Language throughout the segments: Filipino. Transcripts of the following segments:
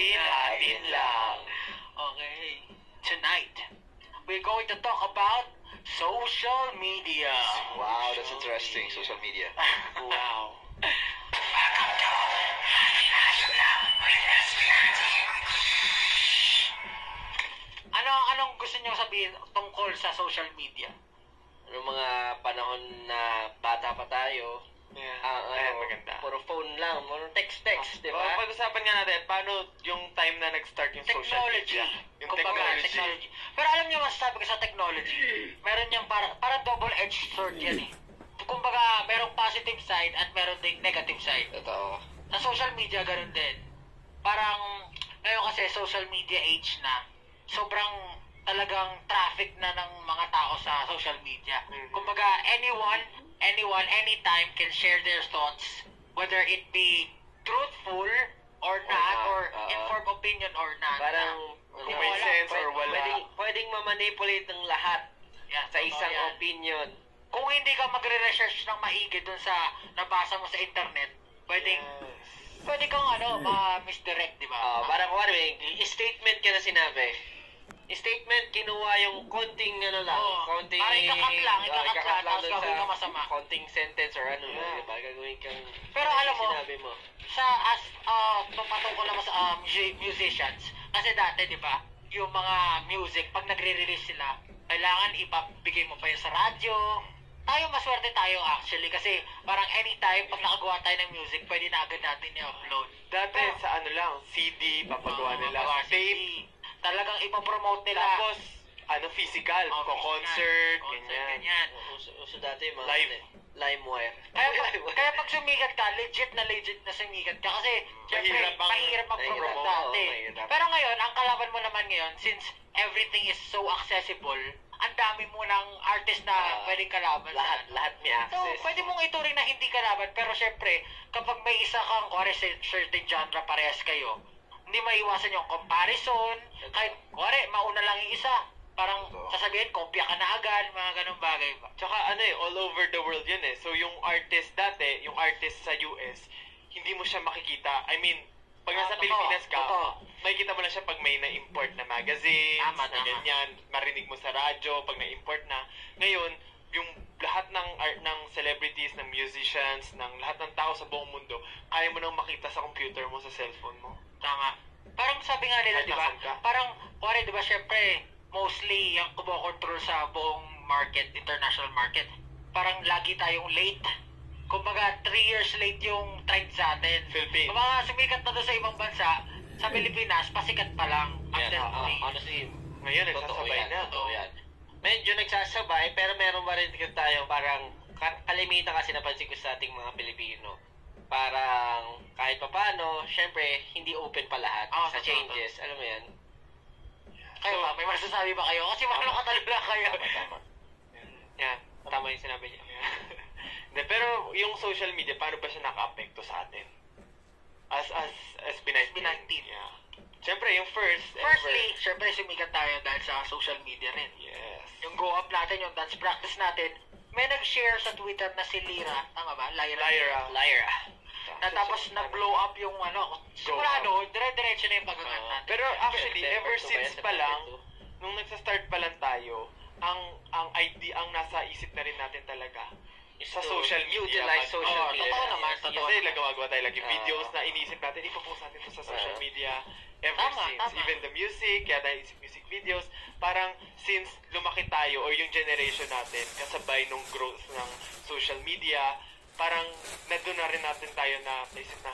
Atin lang. Okay. Tonight, we're going to talk about social media. Wow, that's interesting. Social media. Wow. Anong gusto niyo sabihin tungkol sa social media? Noong mga panahon na bata pa tayo, Ayan, maganda. puro phone lang, puro text, di ba? Pag-usapan nga natin, paano yung time na nag-start yung social Technology. media? Yung Kumbaga, technology. Pero alam niyo, masasabi ko sa technology, meron niyang parang double-edged sword yan eh. Kumbaga, merong positive side at meron ding negative side. Totoo. Sa social media, ganun din. Parang, ngayon kasi social media age na, sobrang talagang traffic na ng mga tao sa social media. Kumbaga, anyone, anytime can share their thoughts, whether it be truthful or not, or informed opinion or not. Parang, Hindi may mo alam. sense or wala. Pwedeng mamanipulate ng lahat Yeah, sa isang totoo yan. opinion. Kung hindi ka magre-research ng maigi dun sa nabasa mo sa internet, pwede kang ma-misdirect, di ba? Parang kuwari, statement ka na sinabi. Statement, kinuha yung konting konting... Parang ikakat lang, tapos dun gagawin ka masama. konting sentence or diba? Gagawin kang... Pero alam mo, sinabi mo. patungkol naman sa musicians, kasi dati, di ba, yung mga music, pag nagre-release sila, kailangan ipabigay mo pa yun sa radyo. Tayo, maswerte tayo actually, kasi parang anytime, pag nakagawa tayo ng music, pwede na agad natin i-upload. Dati sa CD, papagawa nila sa tape. Talagang ipopromote nila. Tapos, physical, concert, ganyan. Uso dati yung mga LimeWire. Kaya pag sumikat ka, legit na sumikat ka. Kasi, syempre, mahirap mag-promote dati. Pero ngayon, ang kalaban mo naman ngayon, since everything is so accessible, ang dami mo ng artist na pwedeng kalaban. Lahat may access. So, pwede mong ituring na hindi kalaban. Pero syempre, kapag may isa kang, certain genre parehas kayo, hindi maiwasan yung comparison. Kahit, mauna lang yung isa. Parang sasabihin, kopya ka na agad, mga ganung bagay ba? Tsaka all over the world yun eh. So yung artist dati, yung artist sa US, hindi mo siya makikita. I mean, pag nasa Pilipinas ka, makikita mo lang siya pag may na-import na magazines, Tama. ganyan, marinig mo sa radyo, pag na-import na. Ngayon, yung lahat ng celebrities, ng musicians, ng lahat ng tao sa buong mundo, kaya mo nang makita sa computer mo, sa cellphone mo. Tama. Parang sabi nga nila, di ba? Parang, di ba, syempre, mostly yung kumokontrol sa buong market, international market, parang lagi tayong late. Kumbaga, 3 years late yung trend sa atin. Philippines. Kumbaga, sumikat na doon sa ibang bansa, sa Pilipinas, pasikat pa lang. Honestly, ngayon, nagsasabay na. Totoo yan. Medyo nagsasabay, pero meron pa rin tayo parang kalimitan kasi napansin ko sa ating mga Pilipino. Parang kahit pa paano, syempre, hindi open pa lahat sa changes. Alam mo yan? Kayo ba? May masasabi ba kayo? Kasi makakalala kayo. Tama. Yan. Tama yung sinabi niya. Pero yung social media, paano ba siya naka-apekto sa atin? As Pinay-19. Yeah. Siyempre, yung Firstly, syempre sumikat tayo dahil sa social media rin. Yes. Yung go up natin, yung dance practice natin, may nag-share sa Twitter na si Lyra. Tama ba? Lyra. Na tapos na-blow up yung simula dire-diretso na yung pag-angat natin. Pero actually, ever since pa lang, nung nagsa-start pa lang tayo, ang idea, ang nasa isip na rin natin talaga, sa social media. Utilize social media. Totoo naman. Kasi gagawa tayo lagi videos na inisip natin, ipopost natin to sa social media ever since. Tama. Even the music, kaya tayo isip music videos. Parang since lumaki tayo or yung generation natin, kasabay nung growth ng social media, parang nandun na rin natin tayo na naisip na,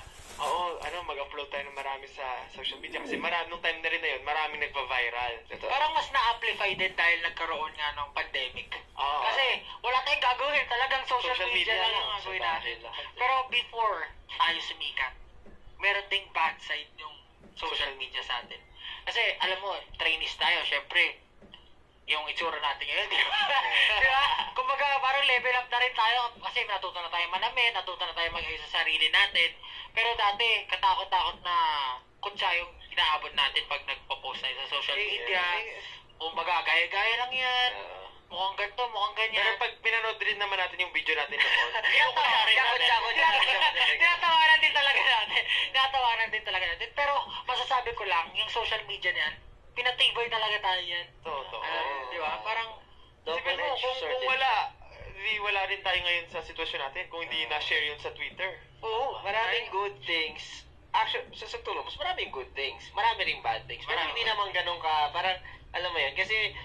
mag-upload tayo ng marami sa social media. Kasi nung time na rin na yun, maraming nagpa-viral. Parang mas na-amplify din dahil nagkaroon nga ng pandemic. Kasi wala tayong gagawin. Talagang social media lang yung gagawin natin. Pero before tayo sumikat, meron ding bad side yung social media sa atin. Kasi alam mo, trainees tayo, syempre, yung itsura natin ngayon, di ba? Di ba? Kumbaga, parang level up na rin tayo kasi natuto na tayo manamin, natuto na tayo mag-ayos sa sarili natin. Pero dati, katakot-takot na kutsa yung inaabot natin pag nagpo-post tayo sa social media. Kumbaga, gaya-gaya lang yan. mukhang ganito, mukhang ganyan. Pero pag pinanood din naman natin yung video natin noon, tinatawanan din talaga natin. Tinatawanan din talaga natin. Pero masasabi ko lang, yung social media niyan, pinatibay talaga tayo yan. Totoo. Di ba? Parang, Isipin mo, kung wala, wala rin tayo ngayon sa sitwasyon natin kung hindi na-share yun sa Twitter. Oo, maraming good things. Actually, sa tulong, mas maraming good things. Marami ring bad things. Pero hindi naman ganun ka, parang, alam mo yun, kasi,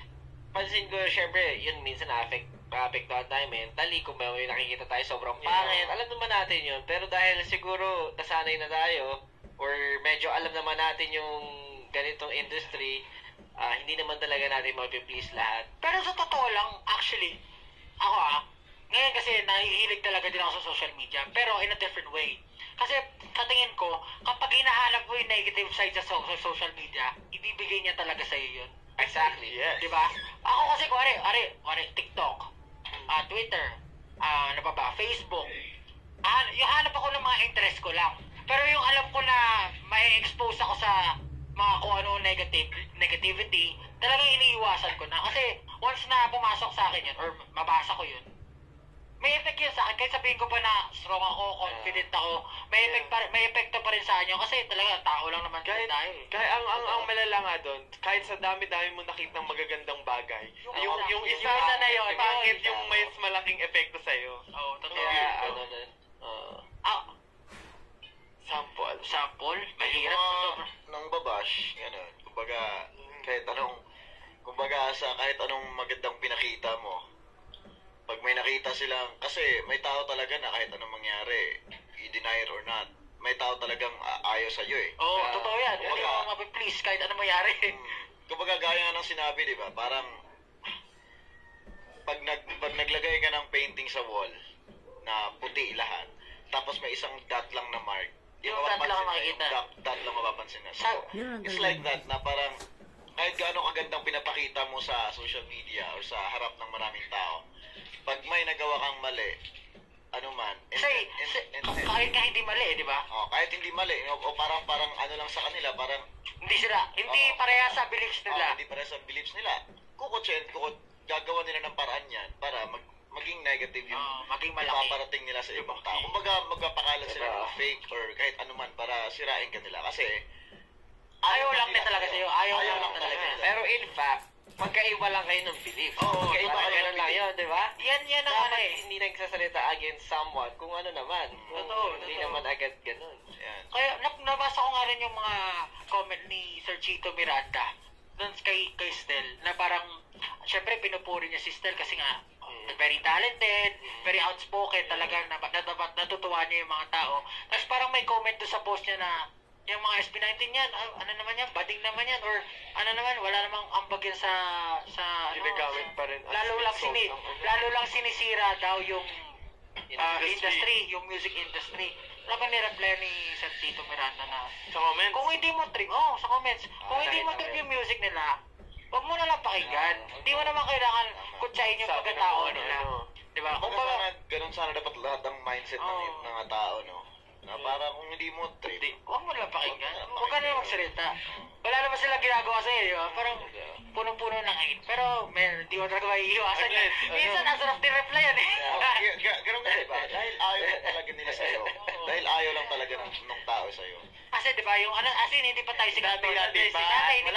pansin ko, syempre, yun minsan na-affectuhan tayo mentally, kung may nakikita tayo sobrang pangit, alam naman natin yun. Pero dahil siguro, nasanay na tayo, or medyo alam naman natin yung ganitong industry, hindi naman talaga natin mag-please lahat. pero sa totoo lang, actually, ako ngayon kasi nahihilig talaga din ako sa social media, pero in a different way. Kasi sa tingin ko, kapag hinahanap mo yung negative side sa social media, ibibigay niya talaga sa'yo yun. Exactly. Yes. Di ba? Ako kasi, kuwari, TikTok, Twitter, ano pa ba, Facebook. Yung hanap ako ng mga interest ko lang. Pero yung alam ko na may expose ako sa mga kung ano negativity, talagang iniiwasan ko na. Kasi once na pumasok sa akin yun, or mabasa ko yun, may effect yun sa akin. Kahit sabihin ko pa na strong ako, confident ako, may epekto pa rin sa inyo. Kasi talaga, tao lang naman tayo. Kaya ang malala nga doon, kahit sa dami-dami mo nakitang magagandang bagay, yung isa na yun, pangit yung may malaking epekto sa'yo. Oo, totoo. Kaya, Sample? Mahirap. Nang babash, gano'n. Kumbaga, kahit anong magandang pinakita mo, pag may nakita silang, kasi may tao talaga na kahit anong mangyari, i-deny it or not, may tao talagang ayaw sa'yo eh. Oo, totoo yan. Hindi mo mapiplease kahit ano mangyari. Kumbaga, gaya nga ng sinabi, di ba? Parang, pag naglagay ka ng painting sa wall, na puti lahat, tapos may isang dot lang na mark, Yung dot lang makikita. Dot lang mapapansin na. So, it's like that, na parang, kahit gaano kagandang pinapakita mo sa social media or sa harap ng maraming tao, pag may nagawa kang mali, ano man, kahit nga hindi mali, di ba? kahit hindi mali, o parang ano lang sa kanila, parang Hindi pareha sa beliefs nila. hindi pareha sa beliefs nila. Gagawa nila ng paraan yan para maging negative yung maging malaki. ipaparating nila sa ibang tao. Kumbaga, magpapakalat sila ng fake or kahit ano man para sirain ka nila. Kasi, ayaw lang din talaga sa'yo. Ayaw lang talaga. nila. pero in fact, magkaiba lang kayo ng beliefs. Magkaiba kayo ng lang yun, di ba? Yan ang Dapat hindi nagsasalita against someone kung ano naman. Hindi naman agad ganun. Yan. Kaya nabasa ko nga rin yung mga comment ni Sir Chito Miranda doon kay Stel na parang syempre pinupuri niya si Stel kasi nga very talented, very outspoken, talagang natutuwa niya yung mga tao. Tapos parang may comment doon sa post niya na yung mga SB19 yan, ano naman yan, bading naman yan, or ano naman, wala namang ambag yan sa Ginagamit pa rin. lalo lang sinisira daw yung industry, yung music industry. Talagang ni-reply ni Sir Tito Miranda na Sa comments? kung hindi mo trip, sa comments, kung hindi mo trip yung music nila, huwag mo na lang pakinggan. Hindi mo naman kailangan kutsahin yung pagkatao nila. Diba? Kumbaga, ganun sana dapat lahat ang mindset ng mga tao, no? Na parang kung hindi mo trip, huwag mo lang pakinggan. Huwag ka na magsalita. Wala naman sila ginagawa sa'yo, di ba? Parang punong-puno ng hate. Pero, di mo talaga maiiwasan yan. Minsan, ang sarap din reply yan eh. ganun kasi ba? Dahil ayaw lang talaga nila sa'yo. Dahil ayaw lang talaga ng tao sa'yo. Kasi di ba, yung asin, hindi pa tayo sikat. Dati, Hindi pa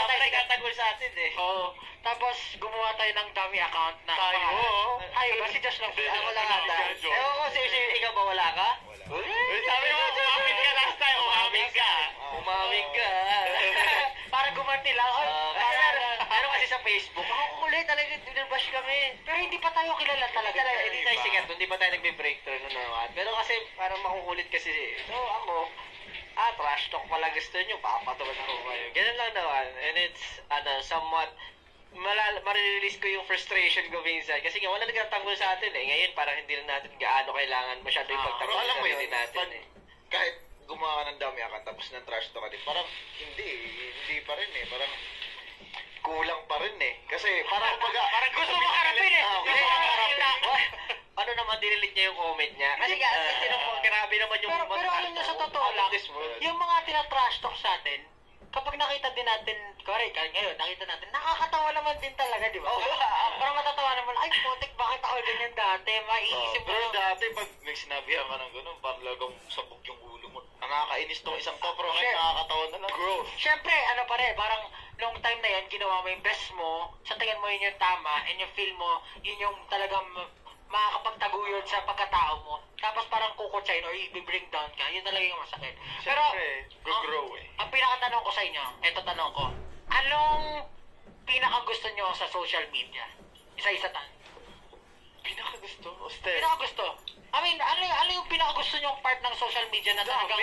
tayo sikat. Nagtatagol sa atin eh. Oo. Tapos, gumawa tayo ng dummy account na Tayo, oo. Ay, si Josh lang. Ako lang ata. Ewan ko, ikaw ba wala ka? Sabi mo, umamit ka last time. Umamit ka. Umamig ka. Para gumanti lang. Pero kasi sa Facebook, Ako kulit talaga, dinabash kami. Pero hindi pa tayo kilala talaga. hindi tayo sikat, hindi pa tayo nagbe-breakthrough na naman. Pero kasi parang makukulit kasi, ako, trash talk pala gusto nyo, papatulan ko kayo. Ganun lang naman. And it's, somewhat, marirelease ko yung frustration ko minsan. Kasi nga, wala nagtatanggol sa atin eh. Ngayon, parang hindi na natin gaano kailangan masyado yung pagtanggol Pero alam sa mo yun, sarili natin eh. kahit gumawa ka ng dami ka, tapos ng trash talk ka din, parang hindi pa rin eh. Parang kulang pa rin eh. Kasi parang gusto mo harapin eh. Gusto mo harapin. Ano naman dinilit niya yung comment niya? Kasi grabe naman yung... Pero alam niyo sa totoo lang, yung mga tinatrash talk sa atin, kapag nakita din natin, correct, ngayon, nakita natin, nakakatawa naman din talaga, di ba? Parang matatawa naman, ay, putik, bakit ako ganyan dati? Maiisip mo. Pero dati, pag may sinabihan ka ng gano'n, parang lagang sabog yung ulo mo. Nakakainis tong isang to, pero ngayon nakakatawa na lang. Growth. Siyempre, ano pa rin, parang nung time na yan, ginawa mo yung best mo, sa tingin mo yun yung tama, and yung feel mo, yun yung talagang makakapagtaguyod sa pagkatao mo. Tapos parang kukutsain or i-bring down ka, yun talaga yung masakit. Pero, grow eh. ang pinakatanong ko sa inyo, eto tanong ko, anong pinakagusto nyo sa social media? Isa-isa tan. Pinakagusto? Hostel? Pinakagusto? I mean, ano yung pinakagusto nyong part ng social media na talagang...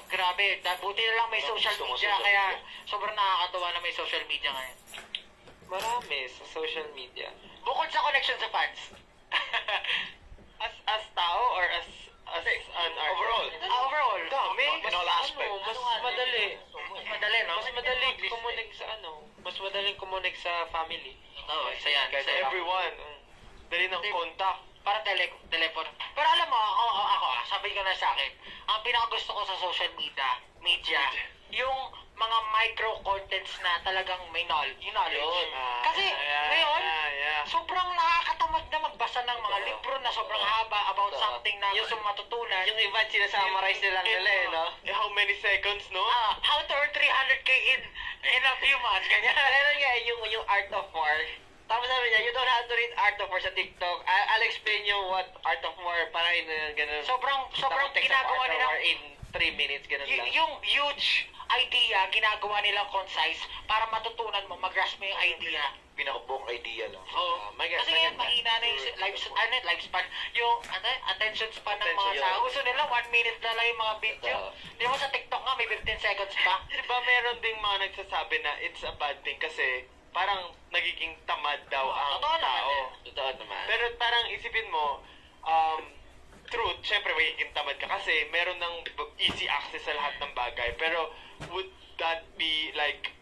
grabe. Buti na lang may social media, kaya sobrang nakakatawa na may social media ngayon. Marami sa social media. Bukod sa connection sa fans. as tao or as an artist? Overall. Overall. Dami. In all aspect. Mas madali. Mas madali, no? Mas madaling kumunik sa mas madaling kumunik sa family. Oo, isa yan. Kasi everyone. Dali ng contact. Parang telepono. Pero alam mo, ako sabi ko na sa akin, ang pinakagusto ko sa social media, yung mga micro-contents na talagang may knowledge. Kasi ngayon, sobrang nakakatamad na magbasa ng mga libro na sobrang haba about something na gusto matutunan. Yung iba sinasummarize nilang nila no? How many seconds, no? How to earn 300k in a few months, ganyan. Meron nga yung Art of War. Tapos sabi niya, you don't have to read Art of War sa TikTok. I'll explain you what Art of War para in ganun. Sobrang ginagawa nila in 3 minutes, ganun lang. Yung huge idea, ginagawa nilang concise para matutunan mo, mag-grasp mo yung idea. Pinakabuong idea lang. Kasi ngayon, mahina na yung lifespan. Yung attention span ng mga tao. Gusto nila, 1 minute na lang yung mga video. Di ba sa TikTok nga, may 15 seconds pa. Di ba meron ding mga nagsasabi na it's a bad thing kasi parang nagiging tamad daw ang tao. Totoo naman. Pero parang isipin mo, truth, syempre magiging tamad ka kasi meron ng easy access sa lahat ng bagay. Pero would that be like,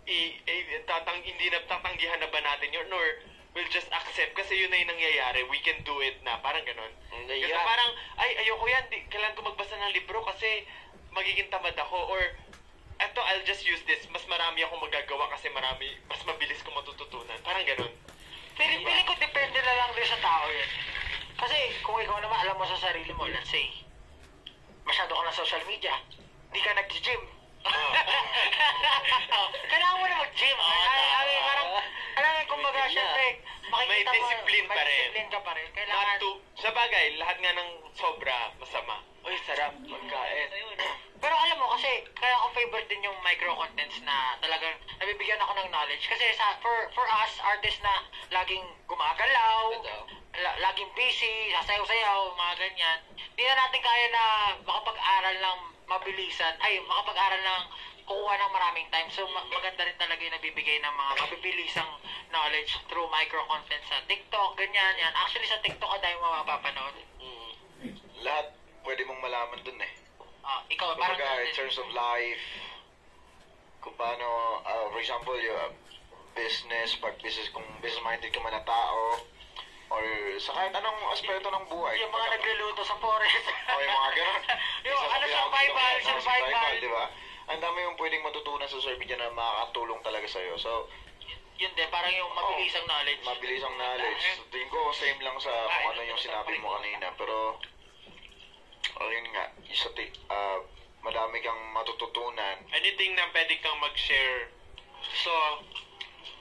hindi na tatanggihan na ba natin yun? Or we'll just accept kasi yun na yung nangyayari. We can do it na. Parang ganun. Kasi parang, ayoko yan. Kailangan ko magbasa ng libro kasi magiging tamad ako. Or, eto, I'll just use this. Mas marami akong magagawa kasi mas mabilis ko matututunan. Parang ganun. Feeling ko depende na lang din sa tao yun. Kasi kung ikaw naman alam mo sa sarili mo, let's say, masyado ka na social media, di ka nag-gym. Kailangan mo na mag-gym. Parang, alam mo, kumbaga, syempre, may discipline pa rin. May discipline ka pa rin. Kailangan... Sa bagay, lahat nga ng sobra, masama. Uy, sarap, pagkain. Pero alam mo, kasi, kaya ako favorite din yung micro-contents na talagang nabibigyan ako ng knowledge. Kasi for us, artists na laging gumagalaw, laging busy, sasayaw-sayaw, mga ganyan, di na natin kaya na makapag-aral ng mabilisan, makapag-aral ng kukuha ng maraming time. So, maganda rin talaga yung nabibigay ng mga mabibilisang knowledge through micro-contents sa TikTok, ganyan, yan. Actually, sa TikTok, dahil mo mapapanood. Lahat pwede mong malaman dun eh. Ikaw, parang... in terms of life, kung paano, for example, yung kung business-minded ka man na tao, or sa kahit anong aspeto ng buhay. Yung mga nagluluto sa forest. Yung mga gano'n. Yung survival. Di ba? Ang dami yung pwedeng matutunan sa social media na makakatulong talaga sa'yo. So, yun din, parang yung mabilisang knowledge. Mabilisang knowledge. So, tingin ko, same lang sa kung ano yung sinabi mo kanina. Pero, ayun nga, madami kang matututunan. Anything na pwede kang mag-share. So,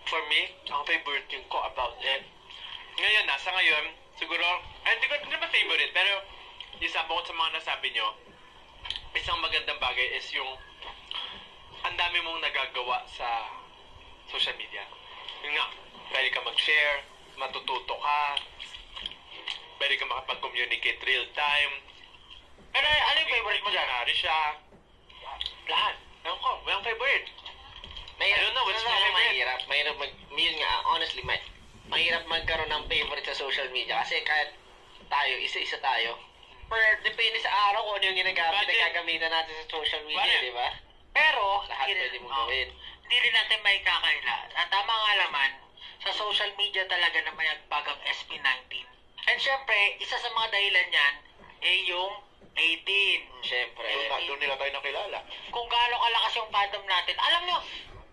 for me, ang favorite yung ko about it. Ngayon, sa ngayon, siguro, hindi ko naman favorite, pero isa bukod sa mga nasabi nyo, isang magandang bagay is yung ang dami mong nagagawa sa social media. Yun nga, pwede ka mag-share, matututo ka, pwede ka makapag-communicate real time. Ano yung favorite mo dyan? Siya. Lahat. Ewan ko, walang favorite. I don't know, what's my favorite? Yun nga, honestly, mahirap magkaroon ng favorite sa social media kasi kahit tayo, isa-isa tayo. Pero depende sa araw kung ano yung ginagamitan natin sa social media, di ba? Pero, lahat pwede mong gawin. Hindi rin natin may kakaila. At tama nga naman, sa social media talaga na may agpag ang SB19. And syempre, isa sa mga dahilan yan, yung 18. Syempre. Doon nila tayo nakilala. kung gaano kalakas yung fandom natin. Alam nyo,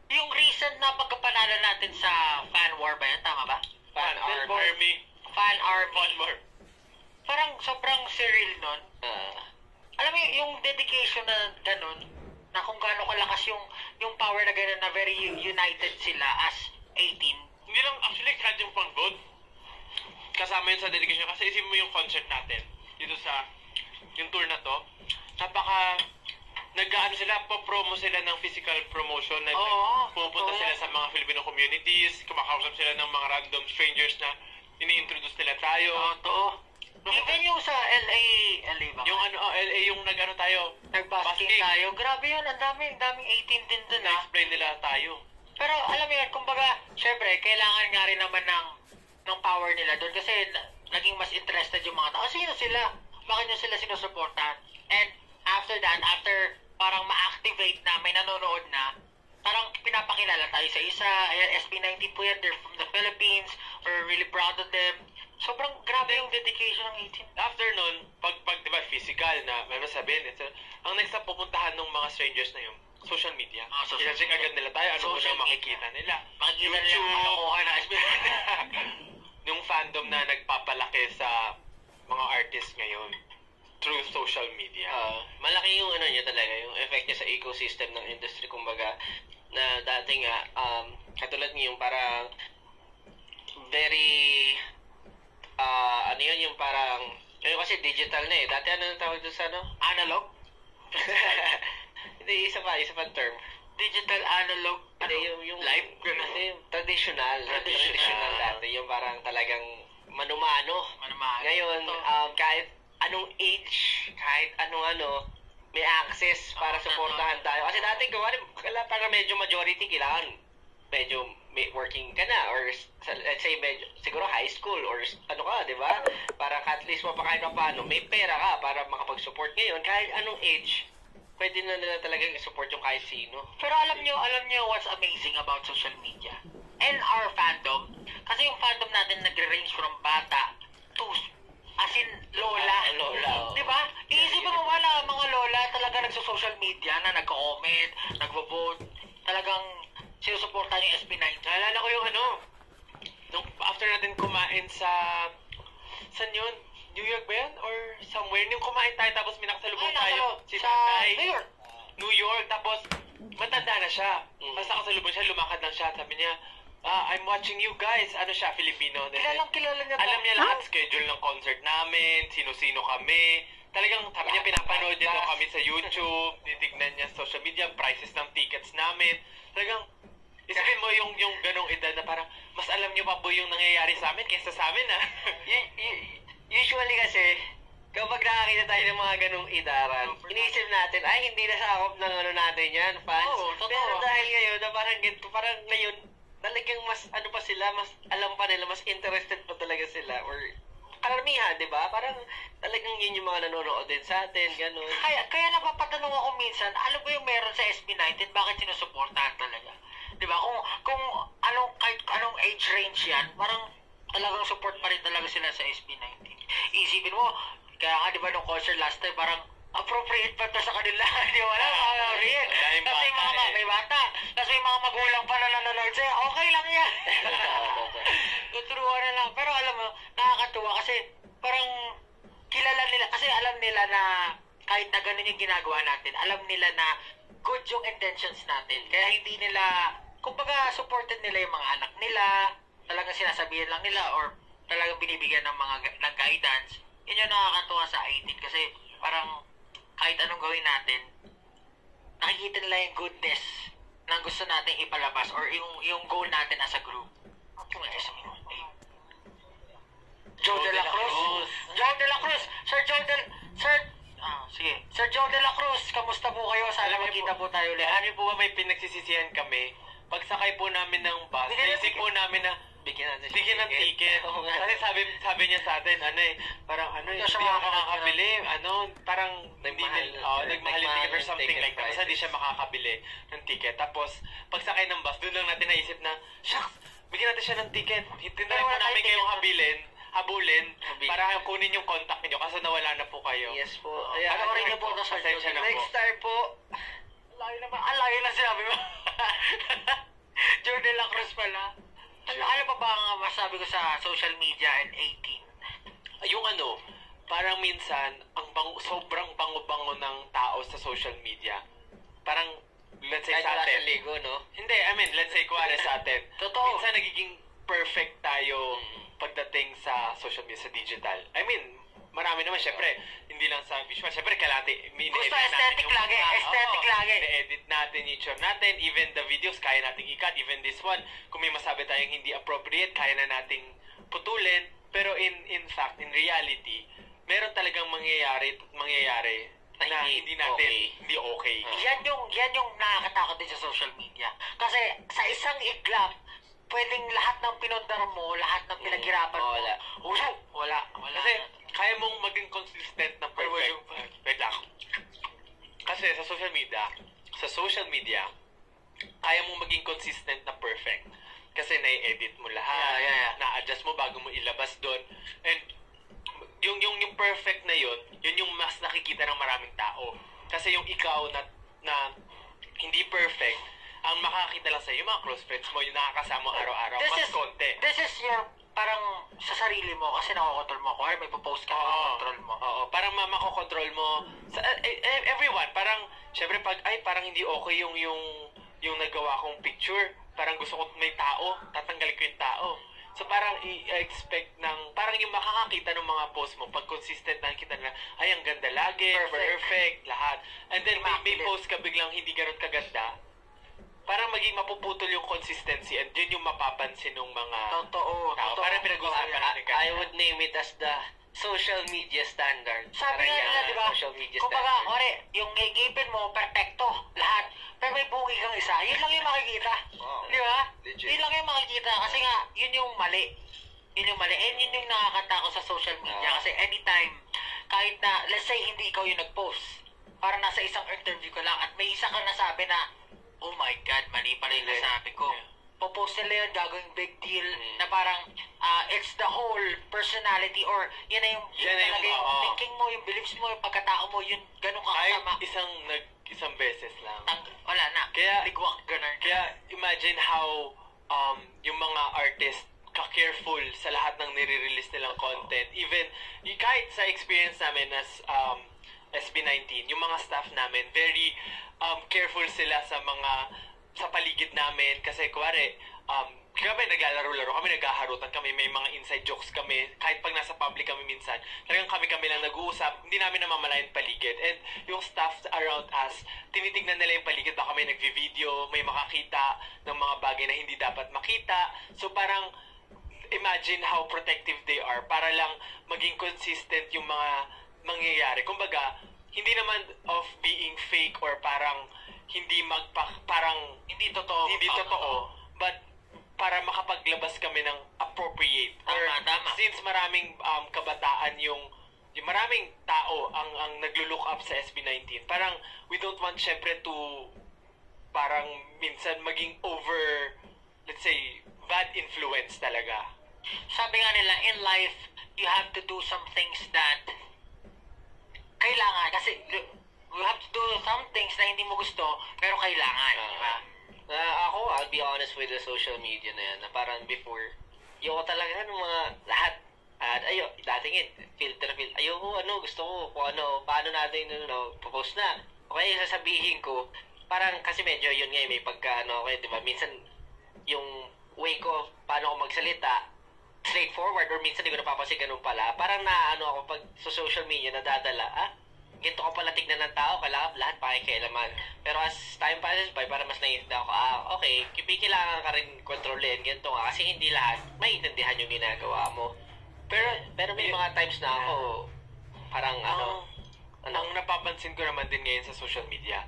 yung recent na pagkapanalo natin sa fan war ba yan? Tama ba? Fan army. Fan army. Fan war. Parang sobrang surreal nun. Alam mo yung dedication na ganun, na kung gaano kalakas yung power na ganun, na very united sila as 18. Hindi lang, actually, kahit yung pang-vote, kasama yun sa dedication. Kasi isipin mo yung concert natin, dito sa, yung tour na to, nag-ano sila, pa-promo sila ng physical promotion. Pupunta sila sa mga Filipino communities, kumakausap sila ng mga random strangers na ini-introduce nila tayo. Even yung sa LA ba? Yung LA yung nag-ano tayo, Nag-basking tayo. Grabe yun, ang daming 18 din dun na-explain nila tayo. Pero alam mo yun, kumbaga, syempre, kailangan nga rin naman ng power nila doon kasi naging mas interested yung mga tao. Sino sila? Bakit nyo sila sinusuportahan? And after that, after parang ma-activate na, may nanonood na, parang pinapakilala tayo sa isa. Ayan, SB19 po yan, they're from the Philippines. We're really proud of them. Sobrang grabe yung dedication ng 18. After nun, pag diba, physical na, may masabihin, ang next na pupuntahan ng mga strangers na yung social media. I-check agad nila tayo, ano na makikita nila. Makikita nila yung kalokohan na SB19. Yung fandom na nagpapalaki sa mga artists ngayon through social media. Malaki yung ano niya talaga, yung effect niya sa ecosystem ng industry, kumbaga, na dati nga, katulad ngayong parang very, ano yun, yung parang, yun kasi digital na eh. Dati ano yung tawag doon sa ano? Analog? Hindi, isa pa term. Digital, analog, Hindi, yung live? Kasi traditional dati, yung parang talagang manumano. Ngayon, kahit anong age, kahit anong may access para supportahan tayo. Kasi dati, parang medyo majority, kailangan medyo working ka na, or let's say medyo, siguro high school, or ano ka, di ba? Para at least mapakain ka paano, may pera ka para makapag-support. Ngayon, kahit anong age, pwede na nila talagang i-support yung kahit sino. Pero alam nyo what's amazing about social media? And our fandom, kasi yung fandom natin nagre-range from bata to, as in, lola. Di ba? Iisipin mo wala, mga lola talaga nagsa-social media na nagko-comment, nagvo-vote, talagang sinusuportahan yung SB19. Naalala ko yung nung after natin kumain saan yun? New York ba yun? Or somewhere? Yung kumain tayo tapos minakasalubong tayo. Si tatay. New York. Tapos matanda na siya. Mas nakasalubong siya, lumakad lang siya. Sabi niya, I'm watching you guys. Ano siya, Filipino. Kilala niya. Alam niya lahat schedule ng concert namin, sino-sino kami. Talagang sabi niya, pinapanood niya daw kami sa YouTube, titignan niya social media, prices ng tickets namin. Talagang, isipin mo yung ganong edad na parang, mas alam niyo pa po yung nangyayari sa amin kaysa sa amin, ha? Usually kasi, kapag nakakita tayo ng mga ganong idaran, iniisip natin, ay, hindi na sakop ng ano natin yan, fans. Pero dahil ngayon, na parang ngayon, talagang mas, pa sila, mas alam pa nila, mas interested pa talaga sila, or karamihan, di ba? Parang talagang yun yung mga nanonood din sa atin, gano'n. Kaya napapatanong ako minsan, ano ba yung meron sa SB19, bakit sinusuportahan talaga? Di ba? Kung kahit anong age range yan, parang talagang support pa rin talaga sila sa SB19. Isipin mo, kaya nga di ba nung concert last time, parang appropriate pa to sa kanila. Di ba na? Real. Kasi may bata. Tapos may mga magulang pa na nanonood sa'yo. Okay lang yan. Tuturuan na lang. Pero alam mo, nakakatuwa kasi parang kilala nila. Kasi alam nila na kahit na ganun yung ginagawa natin, alam nila na good yung intentions natin. Kaya hindi nila, kumbaga supported nila yung mga anak nila, talagang sinasabihan lang nila or talagang binibigyan ng guidance. Yun yung nakakatuwa sa 18 kasi parang kahit anong gawin natin, nakikita nila yung goodness na gusto natin ipalabas or yung goal natin as a group. Joe De La Cruz. Sir Joe De La Cruz, kamusta po kayo? Sana magkita po tayo ulit. Ano po ba may pinagsisisihan kami? Pagsakay po namin ng bus, naisip po namin na bigyan ng ticket. Kasi sabi niya sa atin, parang hindi ako makakabili, parang nagmahal yung ticket or something like that. Basta di siya makakabili ng ticket. Tapos, pagsakay ng bus, doon lang natin naisip na, shucks, bigyan natin siya ng ticket. Hintayin po namin kayong habulin, para kunin yung contact niyo kasi nawala na po kayo. Yes po. Panoorin niyo po ito sa Next star po, naman, alayo lang sinabi mo. Jordan Lacruz pala. Ano pa ba ang masabi ko sa social media and 18? Yung parang minsan, sobrang bango-bango ng tao sa social media. Parang, let's say kahit sa wala atin. sa ligo, no? Hindi, I mean, let's say, kuwari sa atin. Totoo. Minsan nagiging perfect tayo pagdating sa social media, sa digital. I mean, marami naman, syempre, hindi lang sa visual. Syempre, gusto aesthetic lagi, aesthetic lagi. I-edit natin yung picture natin, even the videos, kaya nating ikat, even this one. Kung may masabi tayong hindi appropriate, kaya na nating putulin. Pero in fact, in reality, meron talagang mangyayari na hindi natin, hindi okay. Yan yung nakakatakot din sa social media. Kasi sa isang iglap, pwedeng lahat ng pinundar mo, lahat ng pinaghirapan mo, wala. Kasi kaya mong maging consistent na perfect. Wait lang. Kasi sa social media, kaya mong maging consistent na perfect. Kasi na-edit mo lahat, na-adjust mo bago mo ilabas doon. And yung perfect na yun yung mas nakikita ng maraming tao. Kasi yung ikaw na hindi perfect, ang makakita lang sa'yo, yung mga close friends mo, yung nakakasama araw-araw, mas konti. This is your, parang sa sarili mo, kasi nakokontrol mo. Kung may post ka, makokontrol mo. Oo, parang makokontrol mo. Everyone, parang, syempre parang hindi okay yung nagawa kong picture. Parang gusto ko may tao, tatanggalin ko yung tao. So parang i-expect parang yung makakakita ng mga post mo, pag consistent nakikita nila, ay ang ganda lagi, perfect lahat. And then may post ka biglang hindi gano'n kaganda, parang maging mapuputol yung consistency and yun yung mapapansin ng mga tao. Parang pinag-usapan natin kanina. I would name it as the social media standard. Sabi nga nila, di ba? Kumbaga, yung ngipin mo, perfecto, lahat. Pero may bungi kang isa, yun lang yung makikita. Di ba? Yun lang yung makikita. Kasi nga, yun yung mali. And yun yung nakakatakot sa social media. Kasi anytime, kahit na, let's say, hindi ikaw yung nag-post. Parang nasa isang interview ka lang at may isa kang nasabi na, oh my God, mali pala yung nasabi ko. Popost nila yun, gagawing big deal, na parang, it's the whole personality or yun na yung thinking mo, yung beliefs mo, yung pagkatao mo, yun, ganun kakasama. Isang beses lang. Wala na. Kaya, ligwak, ganun. Kaya, imagine how, yung mga artist, ka-careful sa lahat ng nire-release nilang content. Even, kahit sa experience namin as, SB19, yung mga staff namin, very, careful sila sa paligid namin kasi kuwari kami naglalaro-laro kami, naghaharutan kami, may mga inside jokes kami kahit pag nasa public kami minsan, talagang kami lang nag-uusap, hindi namin namamalayan paligid and yung staff around us, tinitignan nila yung paligid, baka may nagvi-video, may makakita ng mga bagay na hindi dapat makita, so parang imagine how protective they are para lang maging consistent yung mga mangyayari, kumbaga hindi naman of being fake or parang parang hindi totoo, but para makapaglabas kami ng appropriate. Tama. Since maraming kabataan yung maraming tao ang naglo-look up sa SB19, parang we don't want syempre to parang minsan maging over, let's say, bad influence talaga. Sabi nga nila, in life, you have to do some things that kailangan. Kasi you have to do some things na hindi mo gusto, pero kailangan. Diba? I'll be honest with the social media na yan, na parang before, ayoko talaga ng mga lahat. Dating filter. Ayoko, gusto ko, kung paano natin, post na. Okay, sasabihin ko, parang kasi medyo yun nga, may pagka, okay, diba, minsan, yung way ko, paano ako magsalita, straightforward, or minsan hindi ko napapansin ganun pala, parang ako pag sa social media, nadadala, ganito ko pala tignan ng tao, kailangan lahat pakikialaman. Pero as time passes by, para mas naiintindihan ako, okay, kailangan ka rin kontrolin, ganito nga, kasi hindi lahat maintindihan yung ginagawa mo. Pero may mga times na ako, parang ang napapansin ko naman din ngayon sa social media,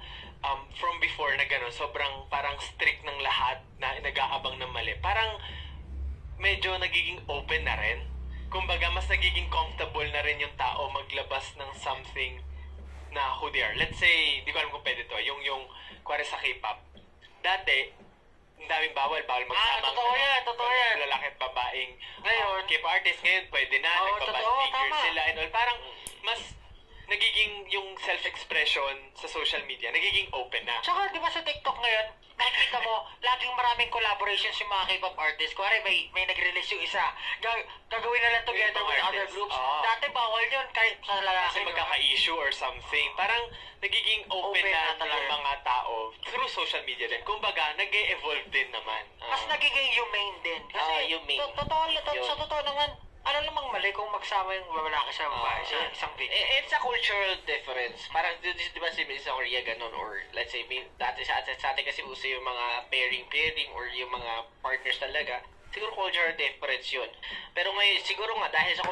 from before na gano'n, sobrang parang strict ng lahat na nag-aabang ng mali. Parang medyo nagiging open na rin. Kumbaga, mas nagiging comfortable na rin yung tao maglabas ng something na who they are. Let's say, di ko alam kung pwede to, yung kuwari sa K-pop. Dati, ang daming bawal magsama. Totoo yan. Lalaki at babaeng ngayon, K-pop artist, ngayon pwede na, nagbabad figure sila and all. Parang, mas nagiging yung self-expression sa social media, nagiging open na. Tsaka, di ba sa TikTok ngayon, nakikita mo, laging maraming collaborations yung mga K-pop artists. Kuwari, may nag-release yung isa. Gagawin na lang together with other artists. groups. Oo. Dati bawal yun, kahit sa lalaki. Kasi magkaka-issue or something. Parang nagiging open na talaga yung mga tao through social media din. Kumbaga, nag-e-evolve din naman. Mas nagiging humane din. Kasi, humane. sa totoo naman, ano namang mali kung magsama yung lalaki sa babae sa isang video. It's a cultural difference. Parang, di ba sa Korea ganun, or let's say, dati sa atin kasi uso yung mga pairing or yung mga partners talaga. Siguro cultural difference yun. Pero ngayon, siguro nga, dahil sa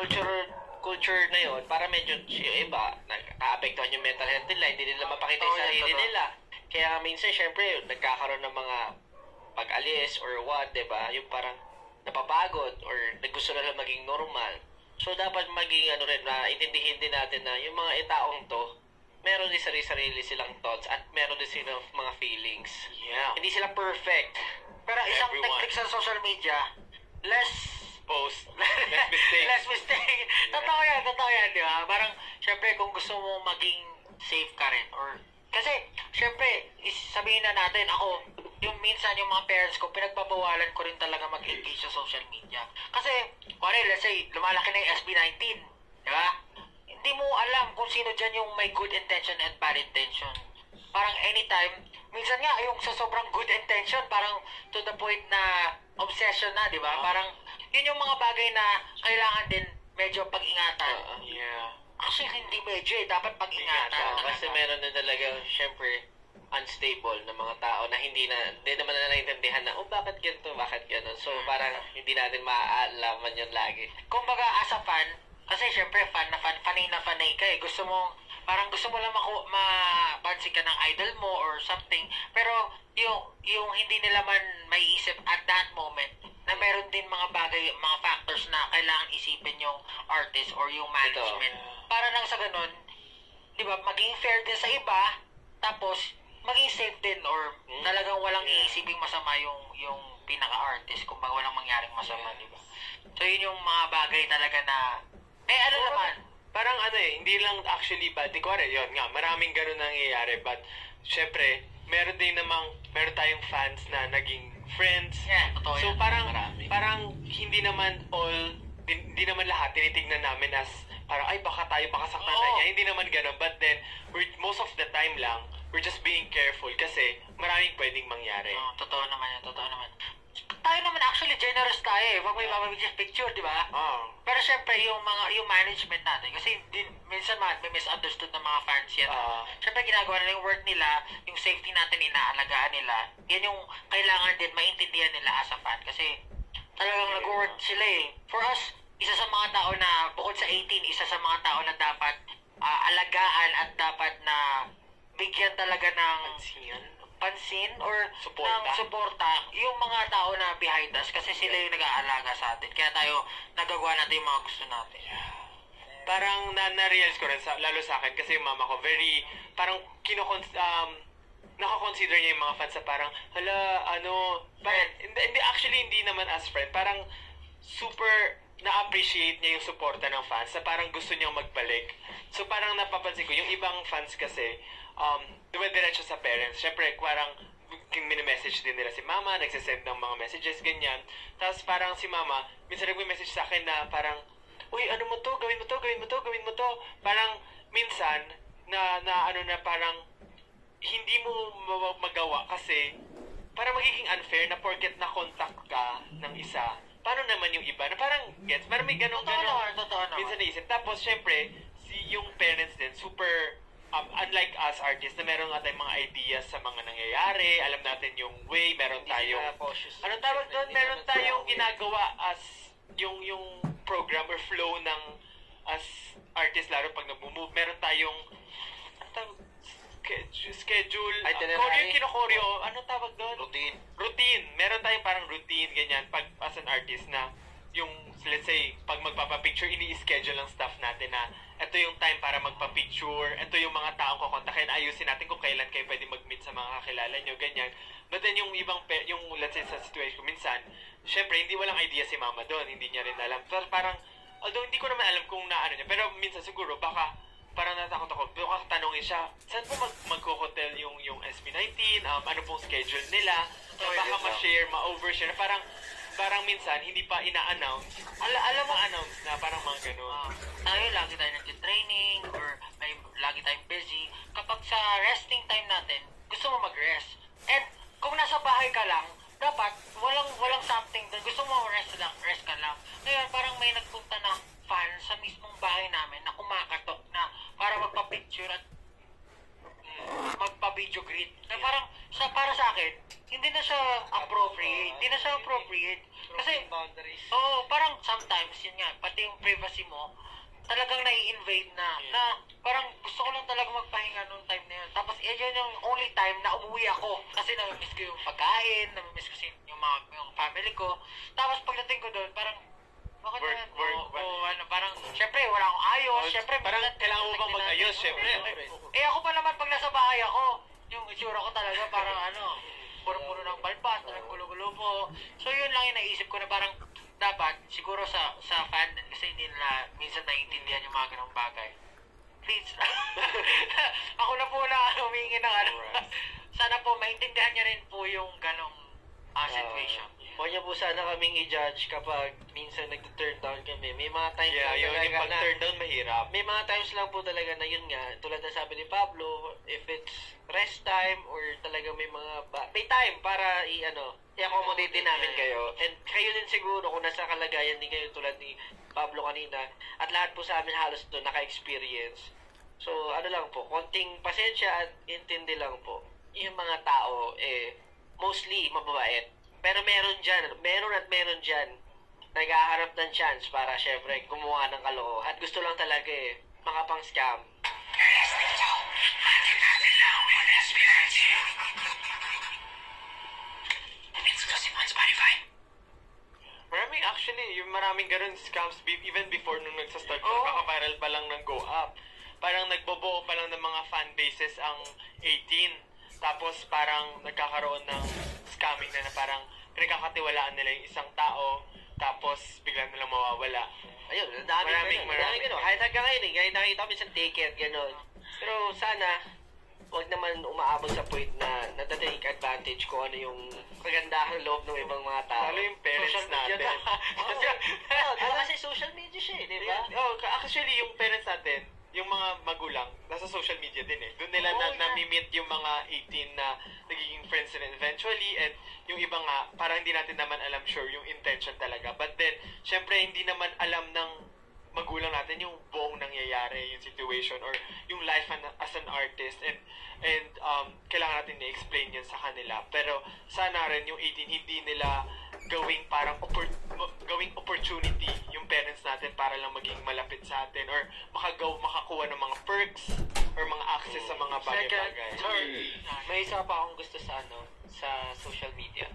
culture na yun, para medyo yung iba, nag-aapektuhan yung mental health nila, hindi nila mapakita yung sarili nila. Kaya minsan, syempre, nagkakaroon ng mga pag-alis or what, diba? Yung parang, napapagod or gusto na lang maging normal. So, dapat maging intindihin din natin na yung mga taong to, meron din sarili silang thoughts at meron din silang mga feelings. Yeah. Hindi sila perfect. Pero isang Everyone. technique sa social media, less Post. Less mistakes. less mistake. Totoo yan, di ba? Parang, syempre, kung gusto mo maging safe ka rin, or, kasi, syempre, sabihin na natin, ako, yung minsan, yung mga parents ko, pinagbabawalan ko rin talaga mag-engage sa social media. Kasi, let's say, lumalaki na yung SB19, di ba? Hindi mo alam kung sino dyan yung may good intention and bad intention. Parang anytime, minsan nga, yung sa sobrang good intention, parang to the point na obsession na, di ba? Parang, yun yung mga bagay na kailangan din medyo pag-ingatan. Yeah. Actually, hindi medyo dapat pag-ingatan. Kasi meron na talaga, syempre, unstable na mga tao na hindi naman na naiintindihan na, bakit ganito, bakit gano'n. So, parang hindi natin maaalaman yun lagi. Kumbaga, as a fan, kasi syempre, fanay ka eh. Gusto mo lang mapansin ka ng idol mo or something. Pero, yung hindi nila man maiisip at that moment, na meron din mga bagay, mga factors na kailangan isipin yung artist or yung management. Para nang sa ganun, di ba, maging fair din sa iba, tapos, maging safe din or talagang walang iisiping masama yung pinaka-artist kung walang mangyaring masama, di ba? So, yun yung mga bagay talaga na, naman? Parang hindi lang actually bad. Yun nga, maraming ganun nangyayari. But, syempre, meron tayong fans na naging friends. Yeah, totoo So, yan. parang hindi naman lahat tinitignan namin as parang, baka saktan na niya. Hindi naman ganun. But then, most of the time lang, we're just being careful kasi maraming pwedeng mangyari. Totoo naman yan. Tayo naman actually generous tayo eh. Huwag may mabibigyan picture, di ba? Pero syempre, yung management natin, kasi minsan may misunderstood ng mga fans yan. Syempre, ginagawa nila yung work nila, yung safety natin, inaalagaan nila. Yan yung kailangan din maintindihan nila as a fan. Kasi talagang nag-work sila eh. For us, isa sa mga tao na, bukod sa 18, isa sa mga tao na dapat alagaan at dapat na bigyan talaga ng pansin or suporta yung mga tao na behind us kasi sila yung nag-aalaga sa atin. Kaya tayo nagagawa natin yung mga gusto natin. Parang na-realize ko rin, lalo sa akin, kasi yung mama ko, parang nakakonsider niya yung mga fans sa parang, hindi naman as friend, parang super na-appreciate niya yung suporta ng fans na parang gusto niyang magbalik. So parang napapansin ko, yung ibang fans kasi, dumidiretso sa parents. Siyempre, parang mini-message din nila si mama, nagsasend ng mga messages, ganyan. Tapos parang si mama, minsan nagme-message sa akin na parang, uy, ano mo to, gawin mo to. Parang minsan, na parang, hindi mo magawa kasi, parang magiging unfair na porket na-contact ka ng isa. Paano naman yung iba? Na parang, parang may ganong. Totoo naman. Minsan naisip. Tapos, syempre, yung parents din, super, unlike us artists, na meron nga tayong mga ideas sa mga nangyayari, alam natin yung way, meron tayong, anong tawag doon? Meron tayong ginagawa as, yung program or flow ng, as artist, lalo pag nag-move, meron tayong, schedule, yung kinokoryo, anong tawag doon? Routine. Meron tayong parang routine, ganyan, pag as an artist na, yung, let's say, pag magpapapicture, ini-schedule ng staff natin na ito yung time para magpa-picture, ito yung mga taong kukontakin, ayusin natin kung kailan kayo pwede mag-meet sa mga kakilala nyo, ganyan. But then yung let's say sa situation, minsan, syempre, hindi walang idea si mama doon, hindi niya rin alam. Pero parang, although hindi ko naman alam kung naano niya, pero minsan siguro, baka parang natakot ako. Baka tanongin siya, saan po magko-hotel yung SB19? Ano pong schedule nila? Baka ma-share, ma-overshare. Parang minsan, hindi pa ina-announce. Alam mo, announce na parang mga ganun. Tayo, lagi tayo nag-training or lagi tayong busy. Kapag sa resting time natin, gusto mo mag-rest. And kung nasa bahay ka lang, dapat walang something doon. Gusto mo rest ka lang. Ngayon, parang may nagpunta na fan sa mismong bahay namin na kumakatok na para magpa-picture at magpa-video greet. Na parang, para sa akin, hindi na siya appropriate. Kasi, parang sometimes, yun nga, pati yung privacy mo, talagang nai-invade na parang gusto ko lang talaga magpahinga noong time na yun. Tapos, yun yung only time na umuwi ako. Kasi namimiss ko yung pagkain, namimiss ko yung family ko. Tapos, pagdating ko doon, parang, parang, syempre, wala akong ayos. Syempre, parang kailangan mo bang mag-ayos, syempre. Ako pa naman pag nasa bahay ako, yung itsura ko talaga parang puro-puro ng balbas, gulo-gulo po. So, yun lang yung naisip ko na parang dapat, siguro sa fan, kasi hindi nila minsan naiintindihan yung mga ganong bagay. Please. Ako na po na humingi ng sana po maintindihan niya rin po yung ganong situation. Huwag niya po sana kaming i-judge kapag minsan nag-turn down kami. May mga times lang yung talaga pag-turn down mahirap. May mga times lang po talaga na yun nga, tulad na sabi ni Pablo, if it's rest time or talaga may may time para i-accommodate din namin kayo. And kayo din siguro kung nasa kalagayan din kayo tulad ni Pablo kanina. At lahat po sa amin halos doon naka-experience. So, lang po, konting pasensya at intindi lang po. Yung mga tao, mostly mababait. Pero meron dyan, nag-aharap ng chance para syempre gumawa ng kalokohan. At gusto lang talaga makapang-scam. Exclusive on Spotify. Maraming ganun scams even before nung nagsa-start kaka-viral pa lang ng Go Up. Parang nagbobuo pa lang ng mga fan bases ang 18. Tapos parang nagkakaroon ng scamming na parang pinagkakatiwalaan nila yung isang tao, tapos bigla nilang mawawala. Ayun, maraming gano'n. Kahit hanggang ngayon, kahit nakita minsan ticket, gano'n. Pero sana, huwag naman umaabot sa point na natatake advantage kung ano yung kagandahan loob ng ibang mga tao. Lalo yung parents natin. Kasi social media siya di ba? Actually, yung parents natin, yung mga magulang, nasa social media din Doon nila nami-meet yung mga 18 na nagiging friends rin eventually, and yung iba nga, parang hindi natin naman alam sure yung intention talaga. But then, syempre, hindi naman alam ng magulang natin yung buong nangyayari, yung situation, or yung life as an artist, and kailangan natin i-explain yan sa kanila. Pero, sana rin yung 18, hindi nila gawing parang gawing opportunity yung parents natin para lang maging malapit sa atin or makakuha ng mga perks or mga access sa mga bagay-bagay. May isa pa akong gusto sa sa social media.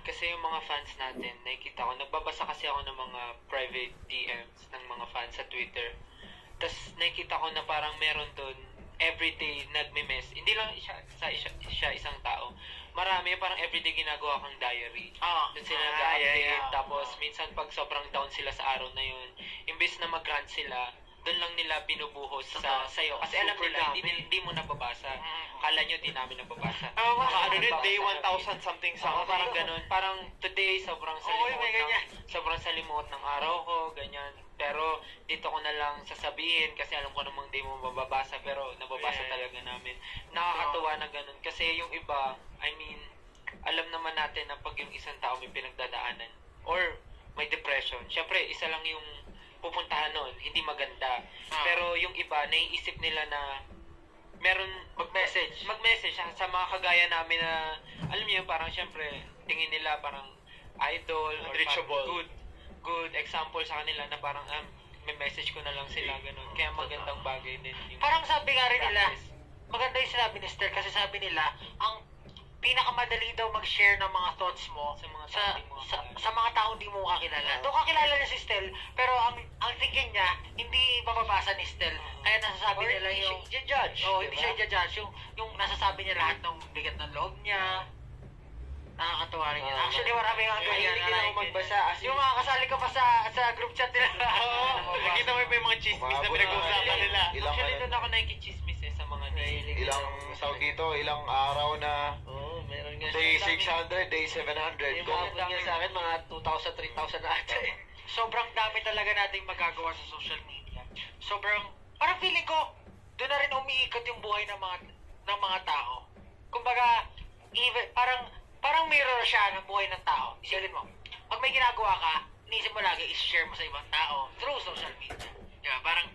Kasi yung mga fans natin, nakikita ko, nagbabasa kasi ako ng mga private DMs ng mga fans sa Twitter. Tapos nakikita ko na parang meron doon everyday nagme-mess. Hindi lang siya isang tao. Marami, parang everyday ginagawa kang diary. Doon sila nag-update. Tapos, minsan pag sobrang down sila sa araw na yun, imbes na mag-rant sila, doon lang nila binubuhos sa'yo. Kasi alam nila, hindi mo nababasa. Kala nyo, di namin nababasa. Day 1,000 something parang ganun. Parang today, sobrang salimuot ng araw ko, ganyan. Pero, dito ko na lang sasabihin kasi alam ko namang di mo mababasa, pero nababasa talaga namin. Nakakatuwa na ganun. Kasi yung iba, alam naman natin na pag yung isang tao may pinagdadaanan or may depression, syempre, isa lang yung pupuntahan nun, hindi maganda. Pero yung iba, naiisip nila na meron mag-message sa mga kagaya namin na, alam niyo, parang syempre, tingin nila parang idol or good example sa kanila na parang may message ko na lang sila, ganun. Kaya magandang bagay din yung parang sabi nga rin nila, maganda yung sinabi ni Stel kasi sabi nila, ang pinakamadali daw mag-share ng mga thoughts mo sa mga taong di mo kakilala. Doon kakilala na si Stel, pero ang thinking niya, hindi mababasa ni Stel. Kaya nasasabi nila yung i-judge. Hindi siya i-judge. Yung nasasabi niya lahat ng bigat ng loob niya. Nakakatuwa rin yun. Actually, marami nga ganyan. Mahilig din ako magbasa. Yung mga kasali ka pa sa group chat nila. Oo, nakita mo yung mga chismis na pinag-uusapan nila. Actually, doon ako nakikichismis sa mga nahilig. Ilang araw na Meron nga day siya. 600, day 700. Yung mga niya sa akin, mga 2,000, 3,000 na ata eh. Sobrang dami talaga nating magagawa sa social media. Parang feeling ko, doon na rin umiikot yung buhay ng mga tao. Kumbaga, parang mirror siya ng buhay ng tao. Isipin mo, pag may ginagawa ka, inisip mo lagi, i-share mo sa ibang tao through social media. Diba? Parang,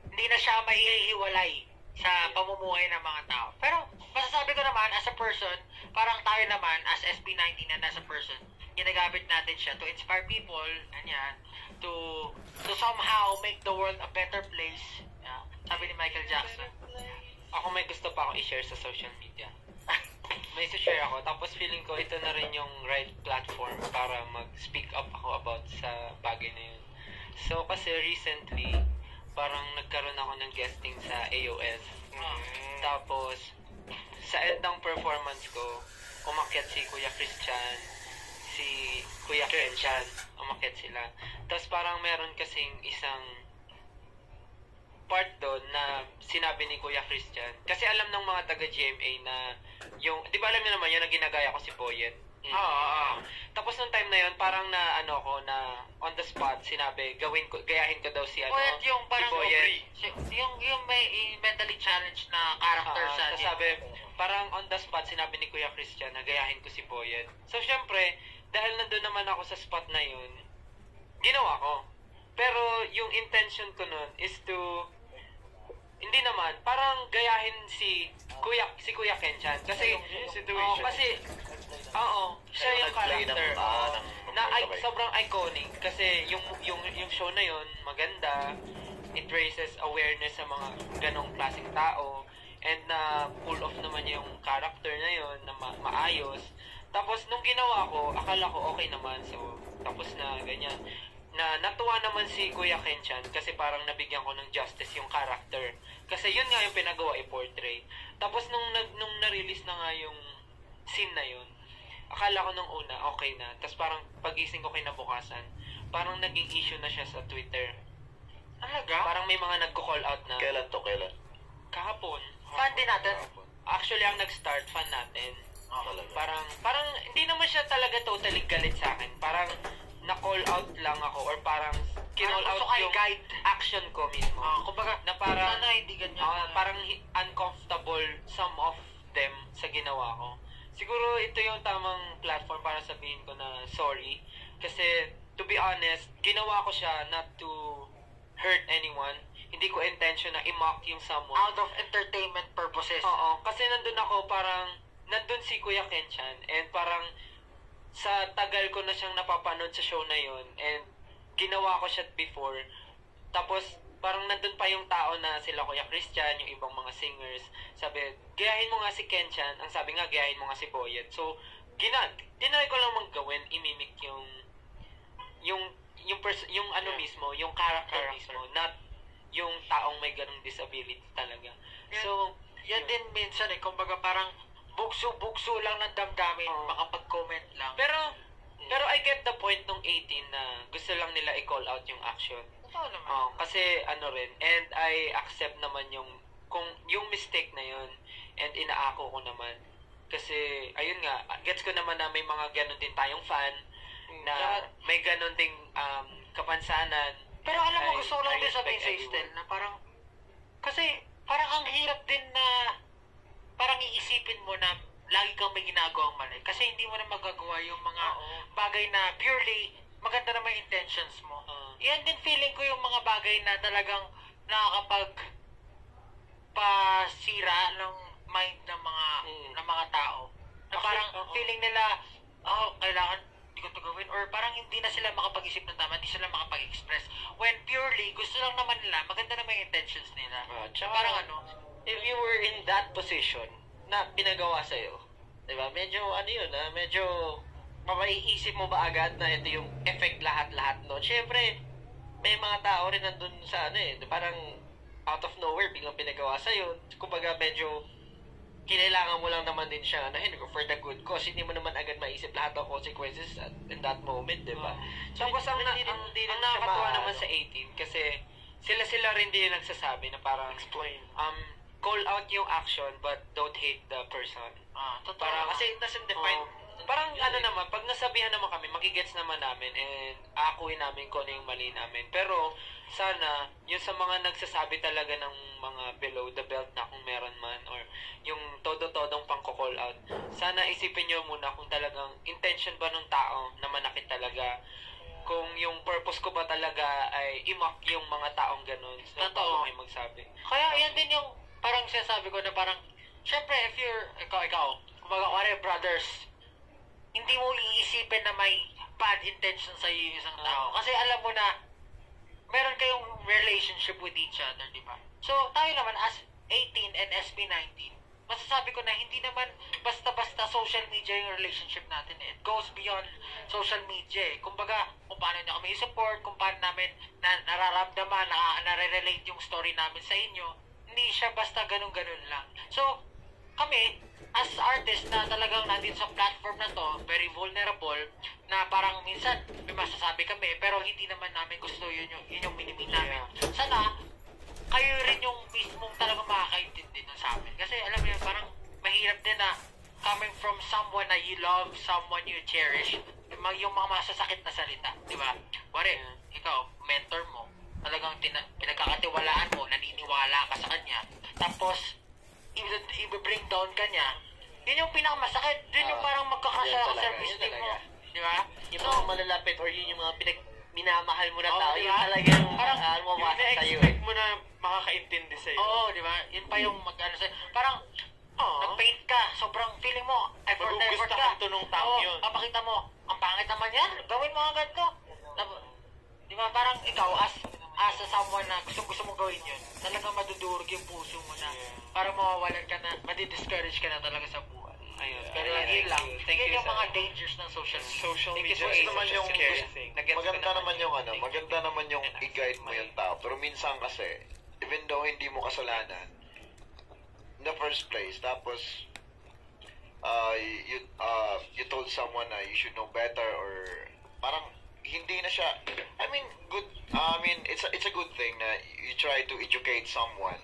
hindi na siya maihiwalay sa pamumuhay ng mga tao. Pero, masasabi ko naman, as a person, parang tayo naman, as SB19 and as a person, ginagamit natin siya to inspire people, ganyan, to somehow make the world a better place. Yeah. Sabi ni Michael Jackson. Ako may gusto pa akong i-share sa social media. May i-share ako. Tapos feeling ko ito na rin yung right platform para mag-speak up ako about sa bagay na yun. So, kasi recently, parang nagkaroon ako ng guesting sa AOS. Tapos, sa end ng performance ko, umakyat si Kuya Christian, si Kuya Kenshan, umakyat sila. Tapos parang meron kasing isang part doon na sinabi ni Kuya Christian. Kasi alam ng mga taga-GMA na yung, di ba alam niyo naman yun na ginagaya ko si Boyet? Tapos nung time na yun, parang na on the spot, sinabi, gayahin ko daw si Boyet yung parang si Boyet. Yung may mentally challenged na character sa Tapos sabi, parang on the spot, sinabi ni Kuya Christian na gayahin ko si Boyet. So syempre, dahil nandun naman ako sa spot na yun, ginawa ko. Pero yung intention ko nun is to, hindi naman, parang gayahin si Kuya Kenchan. Kasi, siya yung character. Sobrang iconic. Kasi yung show na yun, maganda. It raises awareness sa mga ganong klaseng tao. And pull off naman yung character na yun, na maayos. Tapos, nung ginawa ko, akala ko okay naman. So, tapos na ganyan. Natuwa naman si Kuya Kenchan kasi parang nabigyan ko ng justice yung character. Kasi yun nga yung pinagawa i-portray. Tapos nung na-release na nga yung scene na yun, akala ko nung una, okay na. Tapos parang pagising ko kinabukasan, parang naging issue na siya sa Twitter. Talaga? Parang may mga nagko-call out na. Kailan? Kahapon. Fan din natin. Actually, ang nag-start, fan natin. Talaga. Parang hindi naman siya talaga totally galit sa akin. Parang na-call out lang ako or parang kinall out yung guide action ko mismo. Kumbaga, na parang hindi ganyan. Parang uncomfortable some of them sa ginawa ko. Siguro ito yung tamang platform para sabihin ko na sorry. Kasi to be honest, ginawa ko siya not to hurt anyone. Hindi ko intention na i-mock yung someone. Out of entertainment purposes. Oo, kasi nandun si Kuya Kenchan and parang sa tagal ko na siyang napapanood sa show na yon and ginawa ko siya before. Tapos parang nandun pa yung tao na sila Kuya Christian, yung ibang mga singers. Sabi, gayahin mo nga si Kenchan. Ang sabi nga, gayahin mo nga si Boyet. So, tinry ko lang maggawin, imimik yung mismo, yung character mismo, not yung taong may ganung disability talaga. So, yan din minsan kumbaga parang bugso lang ng damdamin, makapag-comment lang. Pero I get the point nung 18 na gusto lang nila i-call out yung action. Totoo naman. Kasi and I accept naman yung mistake na yun and inaako ko naman. Kasi, ayun nga, gets ko naman na may mga ganun din tayong fan na may ganun ding kapansanan. Pero alam mo, gusto ko lang din sabihin sa Estel na parang, kasi parang ang hirap din na parang iisipin mo na lagi kang may ginagawang mali. Kasi hindi mo na magagawa yung mga bagay na purely maganda naman yung intentions mo. Yan din feeling ko yung mga bagay na talagang nakakapagpasira ng mind ng mga tao. Na parang feeling nila, kailangan hindi ko ito gawin. Or parang hindi na sila makapag-isip ng tama, hindi sila makapag-express. When purely, gusto lang naman nila, maganda naman yung intentions nila. Parang if you were in that position na pinagawa sa'yo, diba? Medyo medyo mapaiisip mo ba agad na ito yung effect lahat-lahat no? Siyempre, may mga tao rin nandun sa parang out of nowhere biglang pinagawa sa'yo. Kumbaga medyo kinailangan mo lang naman din siya for the good cause. Hindi mo naman agad maisip lahat ng consequences in that moment, di ba? Tapos ang nakakatuwa naman sa 18 kasi sila rin din nagsasabi na parang Explain. call out yung action but don't hate the person. Totoo. Parang kasi it doesn't define parang naman, pag nasabihan naman kami, magigets naman namin and aakuin namin kung ano yung mali namin. Pero, sana, yung sa mga nagsasabi talaga ng mga below the belt na kung meron man, or yung todo-todong pang-call out, sana isipin nyo muna kung talagang intention ba ng tao na manakit talaga. Kung yung purpose ko ba talaga ay i-mock yung mga taong ganun. So, Totoo. may magsabi. Kaya yan din yung parang sinasabi ko na parang, syempre, if you're, ikaw, kumbaga, brothers, hindi mo iisipin na may bad intention sa iyo yung isang tao. Kasi alam mo na, meron kayong relationship with each other, di ba? So, tayo naman, as 18 and SB19, masasabi ko na hindi naman basta-basta social media yung relationship natin. It goes beyond social media. Kumbaga, kung paano nyo kami support, kung paano namin nararamdaman, nare-relate yung story namin sa inyo, hindi siya basta ganun-ganun lang. So, kami, as artist na talagang nandito sa platform na to, very vulnerable, na parang minsan may masasabi kami, pero hindi naman namin gusto yun yung minimin namin. Sana, kayo rin yung mismong talagang makakaintindi nun sa amin. Kasi alam mo yun, parang mahirap din na coming from someone na you love, someone you cherish, yung mga masasakit na salita, di ba? Pare, ikaw, mentor mo, talagang pinagkakatiwalaan mo, naniniwala ka sa kanya, tapos, i-bring down ka niya, yun yung pinakamasakit. Yun yung parang magkakasya sa self-esteem mo. Di ba? Yung mga malalapit or yun yung mga minamahal mo na tao, diba? yun talagang parang mawasa sa'yo. Expect mo na makakaintindi sa'yo. Oo, di ba? Yun pa yung mag-ano sa'yo. Parang, nag-paint ka, sobrang feeling mo, effort na effort ka. Magugustuhan to nung tao yun. Papakita mo, ang pangit naman yan, gawin mo agad to. Di ba? Parang ikaw, as a someone na gusto mo gawin yun, talagang madudurog yung puso mo na parang mawawalan ka na, madi-discourage ka na talaga sa buhay. Ayun. Pero yun lang. Thank Yun you, yung sir. mga dangers ng social media. Social media is naman such a yung- scary thing. Maganda naman yung maganda naman yung i-guide mo yung tao. Pero minsan kasi, even though hindi mo kasalanan, in the first place, tapos, you told someone na you should know better or parang hindi na siya, it's a good thing na you try to educate someone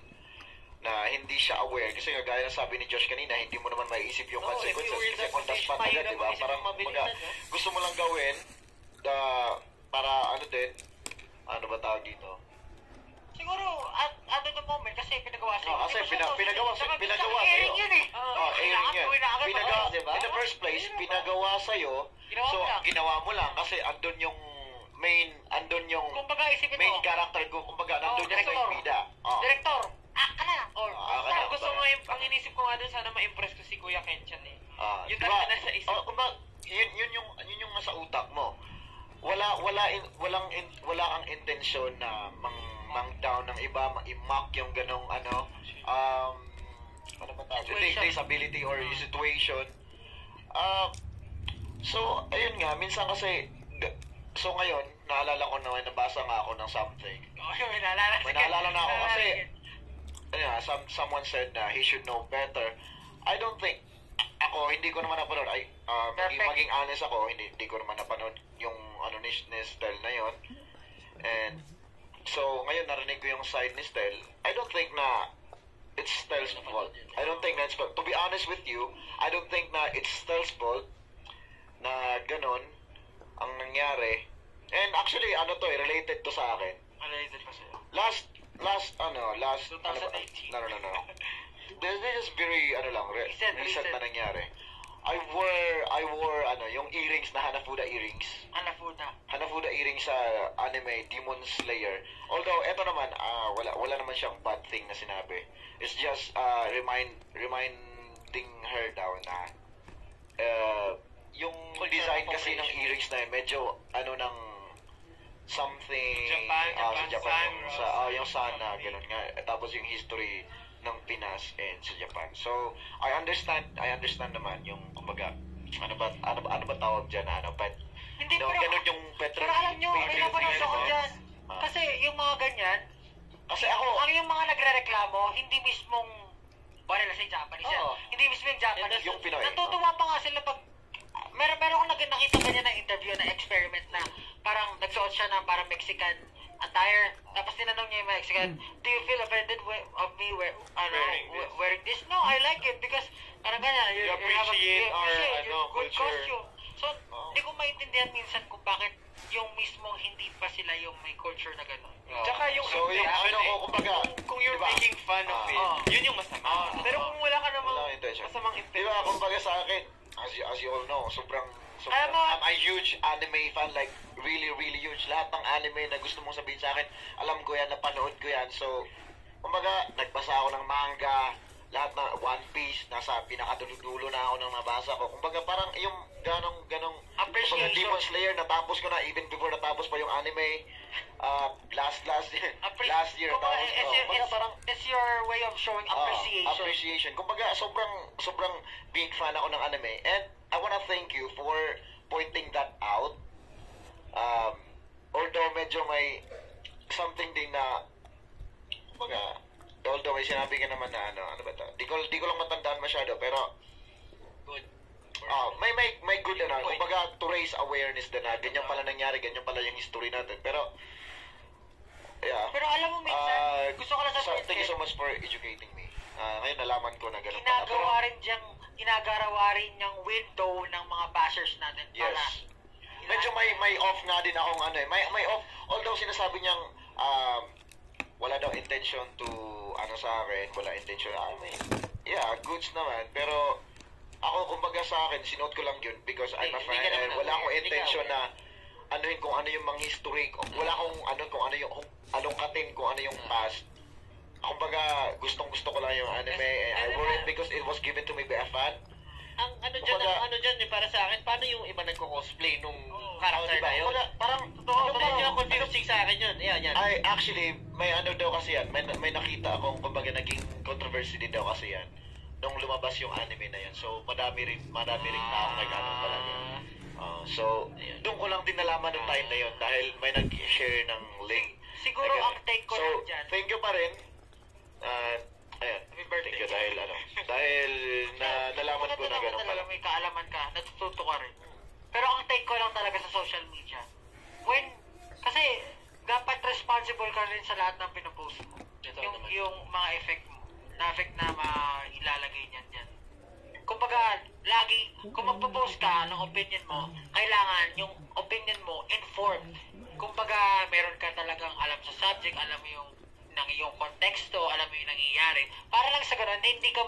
na hindi siya aware kasi gaya na sabi ni Josh kanina, hindi mo naman maiisip yung consequences kasi on the spot agad, di ba? Parang gusto mo lang gawin para ano ba tawag dito? Siguro, at the moment, kasi pinagawa sa'yo. Kasi pinagawa airing sa'yo. yun eh. Airing yun. diba? In the first place, pinagawa sa'yo. So, ginawa mo lang kasi andun yung Kumbaga, isipin main mo. character ko. Kumbaga, nandun yung director. main bida. Director, ka na. Or, Gusto mo, ang inisip ko nga dun, sana ma-impress ko si Kuya Kenchan eh. Yun diba? talaga nasa isip. Kumbaga, yun yung nasa utak mo. Wala kang intensyon na mang-down ng iba, i-mock yung ganong ano ba tawag? Disability or yung situation. So, ayun nga, minsan kasi, so ngayon, naalala ko na nabasa nga ako ng something. may naalala na ako kasi, someone said na he should know better. I don't think, ako, hindi ko naman napanood. Maging honest ako, hindi ko naman napanood yung ni Stel na yon. And, so, ngayon narinig ko yung side ni Stel. I don't think na it's Stel's fault. I don't think that's fault. To be honest with you, I don't think na it's Stel's fault na ganun ang nangyari. And actually, related to sa akin. Related pa sa'yo. Last 2018. No. This is very, recent na nangyari. I wore, yung earrings na Hanafuda earrings. Hanafuda earrings sa anime Demon Slayer. Although, eto naman, wala naman siyang bad thing na sinabi. It's just, reminding her daw na, yung design kasi ng earrings na medyo, ng something Japan yung sana ganun nga tapos yung history ng Pinas and sa Japan. So I understand naman yung kumbaga ano ba tawag diyan Hindi, pero ganun yung pero alam nyo, may napanood ako dyan. Kasi yung mga ganyan, kasi ako ang yung mga nagrereklamo, hindi mismong bari na sa Japanese yan. Oo. Hindi mismo yung Japanese. Yung Pinoy. Natutuwa pa nga sila pag meron akong nakita ganyan na interview na experiment na parang nagsuot siya ng parang Mexican attire. Tapos tinanong niya yung Mexican, do you feel offended of me wearing this? No, I like it because parang ganyan. You appreciate our your good culture. costume. So, hindi ko maintindihan minsan kung bakit yung mismong hindi pa sila yung may culture na gano'n. Tsaka yung So, yung intention ano ko, kumbaga, kung you're diba? making fun of it, yun yung masama. Pero kung wala ka namang Walang intention. masamang Di intention, ba, kumbaga sa akin, as you all know, sobrang Alam mo, I'm a huge anime fan, like really huge. Lahat ng anime na gusto mong sabihin sa akin, alam ko yan, napanood ko yan. So, kumbaga, nagbasa ako ng manga, lahat na One Piece, nasa pinakadulo na ako nang nabasa ko. Kumbaga, parang yung ganong Appreciation. kumbaga, Demon Slayer, natapos ko na, even before natapos pa yung anime, last year, kumbaga, tapos, kumbaga, parang, it's your way of showing appreciation. appreciation. Kumbaga, sobrang big fan ako ng anime. And I wanna thank you for pointing that out. Although medyo may something din na, kumbaga, although may sinabi ka naman na ano ba to? Di ko lang matandaan masyado, pero Good. may good na. Kumbaga, to raise awareness din na ganyan pala nangyari, ganyan pala yung history natin. Pero, yeah. Pero alam mo, minsan, gusto ko lang sabihin, thank you so much for educating me. Ngayon nalaman ko na ganun pala. ginagawa rin niyang window ng mga bashers natin para Yes. Medyo may off nga din akong ano eh. May off, although sinasabi niyang wala daw intention to ano sa akin, wala intention. I mean, yeah, goods naman. Pero ako kumbaga sa akin, sinote ko lang yun because I'm a Hindi fan ka naman and wala akong aware. intention na anuhin kung ano yung mga history. Wala akong ano kung ano yung alungkatin kung ano yung past. Kumbaga, gustong-gusto ko lang yung anime and I wore it because it was given to me by a fan. Ang ano dyan, Kumbaga- ang ano dyan eh, para sa akin, paano yung iba nagko-cosplay nung character Diba? na yun? Kumbaga, parang Ano medyo confusing sa akin yun? Yan. I actually, may ano daw kasi yan, may nakita akong kumbaga naging controversy din daw kasi yan nung lumabas yung anime na yan. So, madami rin taong nag-ano talaga. So, doon ko lang din nalaman ng time na yun dahil may nag-share ng link. siguro Like, ang take ko so, lang dyan. thank you pa rin. Ayan. Happy birthday. Thank you dahil nalaman ko na gano'n pala. May kaalaman ka, natututo ka rin. Pero ang take ko lang talaga sa social media, kasi dapat responsible ka rin sa lahat ng pinopost mo. Yung mga effect mo, na mailalagay niyan dyan. Kumbaga, lagi, kung magpo-post ka ng opinion mo, kailangan yung opinion mo informed. Kumbaga, meron ka talagang alam sa subject, alam mo yung iyong konteksto, alam mo yung nangyayari. Para lang sa ganun, hindi ka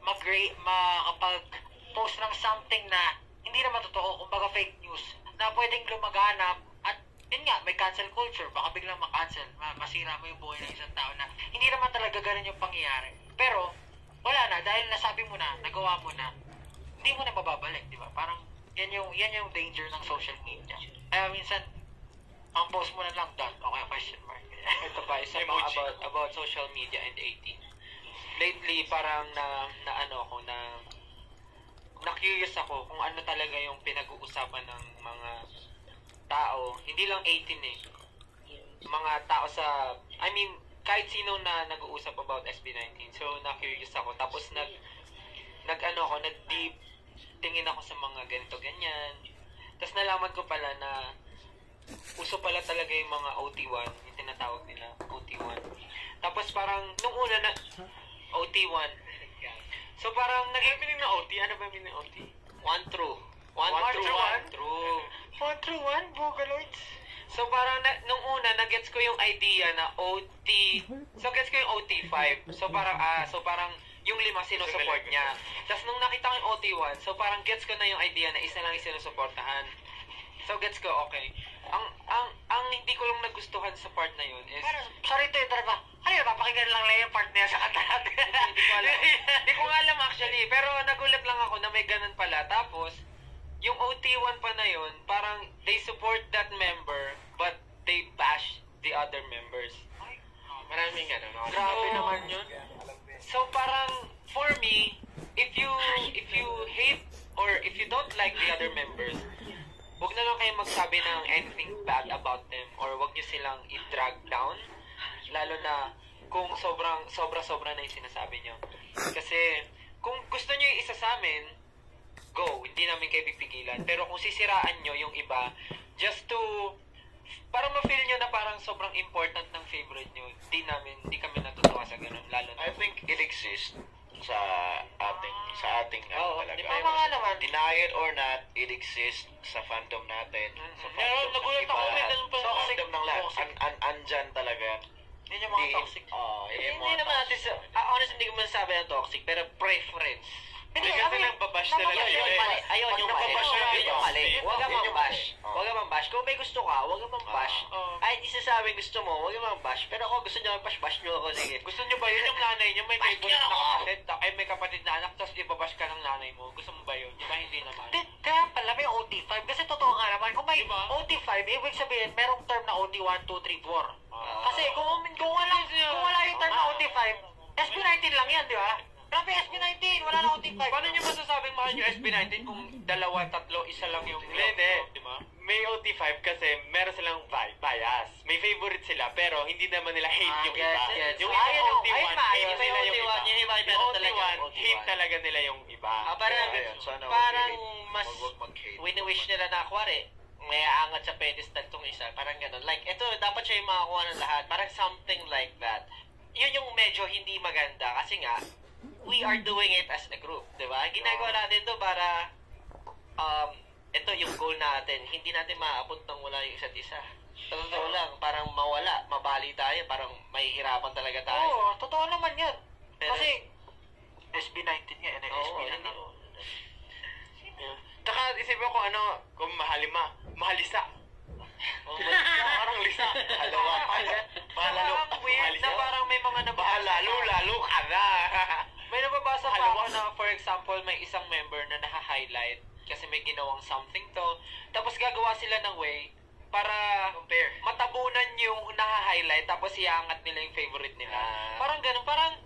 makapag-post ng something na hindi naman totoo, kumbaga fake news, na pwedeng lumaganap at yun nga, may cancel culture, baka biglang ma-cancel, masira mo yung buhay ng isang tao na hindi naman talaga ganun yung pangyayari. Pero, wala na, dahil nasabi mo na, nagawa mo na, hindi mo na mababalik, di ba? Parang, yan yung danger ng social media. Kaya minsan, ang post mo na lang, done, okay, question mark. Ito pa, isa pa about social media and 18. Lately, parang na-curious ako kung ano talaga yung pinag-uusapan ng mga tao. Hindi lang 18 eh. Mga tao kahit sino na nag-uusap about SB19. So, na-curious ako. Tapos, nag-deep tingin ako sa mga ganito-ganyan. Tapos, nalaman ko pala na uso pala talaga yung mga OT1, yung tinatawag nila, OT1. Tapos parang, nung una na, OT1. So parang, naging meaning na OT, ano ba meaning OT? One true. One true. One true one, Vocaloids. So parang, nung una, nagets ko yung idea na OT, so gets ko yung OT5. So parang, yung 5 sinusupport niya. Tapos nung nakita ko yung OT1, so parang gets ko na yung idea na isa lang yung sinusuportahan. So gets ko, okay. Ang hindi ko lang nagustuhan sa part na yun is... Pero, sorry to interrupt ba? Papakinggan lang yung part niya sa kanta natin. Hindi ko alam. Hindi ko nga alam actually. Pero nagulat lang ako na may ganun pala. Tapos, yung OT1 pa na yun, parang they support that member, but they bash the other members. Maraming ano, no? Grabe naman yun. So parang, for me, if you hate or if you don't like the other members, huwag na lang kayo magsabi ng anything bad about them or huwag nyo silang i-drag down. Lalo na kung sobra-sobra na yung sinasabi nyo. Kasi, kung gusto nyo yung isa sa amin, go, hindi namin kayo pipigilan. Pero kung sisiraan nyo yung iba, just to, parang ma-feel nyo na parang sobrang important ng favorite nyo, hindi kami natutuwa sa ganun, lalo na. I think it exists sa ating talaga. Tama nga naman. Deny it or not, it exists sa fandom natin. Sa Pero fandom ng nagulat iba, ako, may ganun pa. sa fandom ng lahat. Andyan talaga yan. Yun yung mga toxic. Hindi naman natin sa... honestly, hindi ko masasabi ng toxic, pero preference. Hindi kasi nang babash talaga yun. Ayun yung mali. Yun yung mali. Huwag ka mang-bash. Huwag ka mang-bash. Kung may gusto ka, huwag ka mang-bash. Kahit isasabi gusto mo, huwag ka mang-bash. Pero kung gusto nyo mag-bash nyo ako, sige. Gusto nyo ba yun yung nanay nyo, may favorite na kapatid, may kapatid na anak, tapos ibabash ka ng nanay mo? Gusto mo ba yun? Di ba hindi naman? Kaya pala may OT5. Kasi totoo nga naman, kung may Diba? OT5, ibig sabihin, merong term na OT 1, 2, 3, 4. Kasi kung wala yung term na OT5, SB19 lang yan, di ba? Grabe, SB19, wala na OT5. Paano nyo masasabing mahal nyo SB19 kung dalawa, tatlo, isa lang yung Hindi. di ba? May OT5 kasi meron silang bias. May favorite sila pero hindi naman nila hate yung iba. Yung iba OT1, hate nila yung iba. Yung iba, Yung OT1, hate talaga nila yung iba. Parang mas wini-wish nila na kuwari, may aangat sa pedestal tong isa. Parang ganun. Like, ito, dapat siya yung makakuha ng lahat. Parang something like that. Yun yung medyo hindi maganda. Kasi nga, we are doing it as a group. Diba? Ginagawa natin to para, ito yung goal natin. Hindi natin maaabot nang wala yung isa't isa. Totoo lang, parang mawala, mabali tayo, parang mahihirapan talaga tayo. Oo, totoo naman yan. Pero- Kasi, SB19 nga, NSB na lang. Tsaka isipin ko kung mahalima, mahalisa. Parang lisa. Halawa. Parang weird na parang may mga nababasa. Lalo ka na. May nababasa pa ako na, for example, may isang member na naka-highlight kasi may ginawang something to. Tapos gagawa sila ng way para matabunan yung naka-highlight tapos iangat nila yung favorite nila. Parang ganun, parang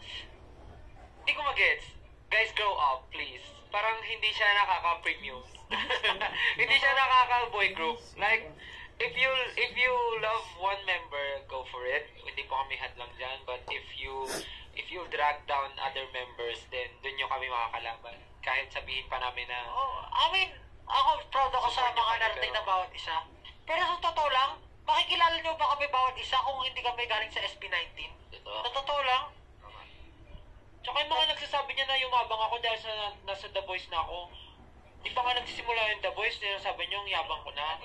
hindi ko magets. Guys, grow up, please. Parang hindi siya nakaka-premium. Hindi siya nakaka-boy group. Like, if you love one member, go for it. Hindi po kami hadlang dyan. But if you drag down other members, then dun yung kami makakalaban. Kahit sabihin pa namin na, Ako proud ako sa mga narating na bawat isa. Pero sa totoo lang, makikilala nyo ba kami bawat isa kung hindi kami galing sa SB19? Sa totoo lang, tsaka yung mga nagsasabi niya na yumabang ako dahil nasa The Voice na ako. Di pa nga nagsisimula yung The Voice, sabi niyo, yung yabang ko na.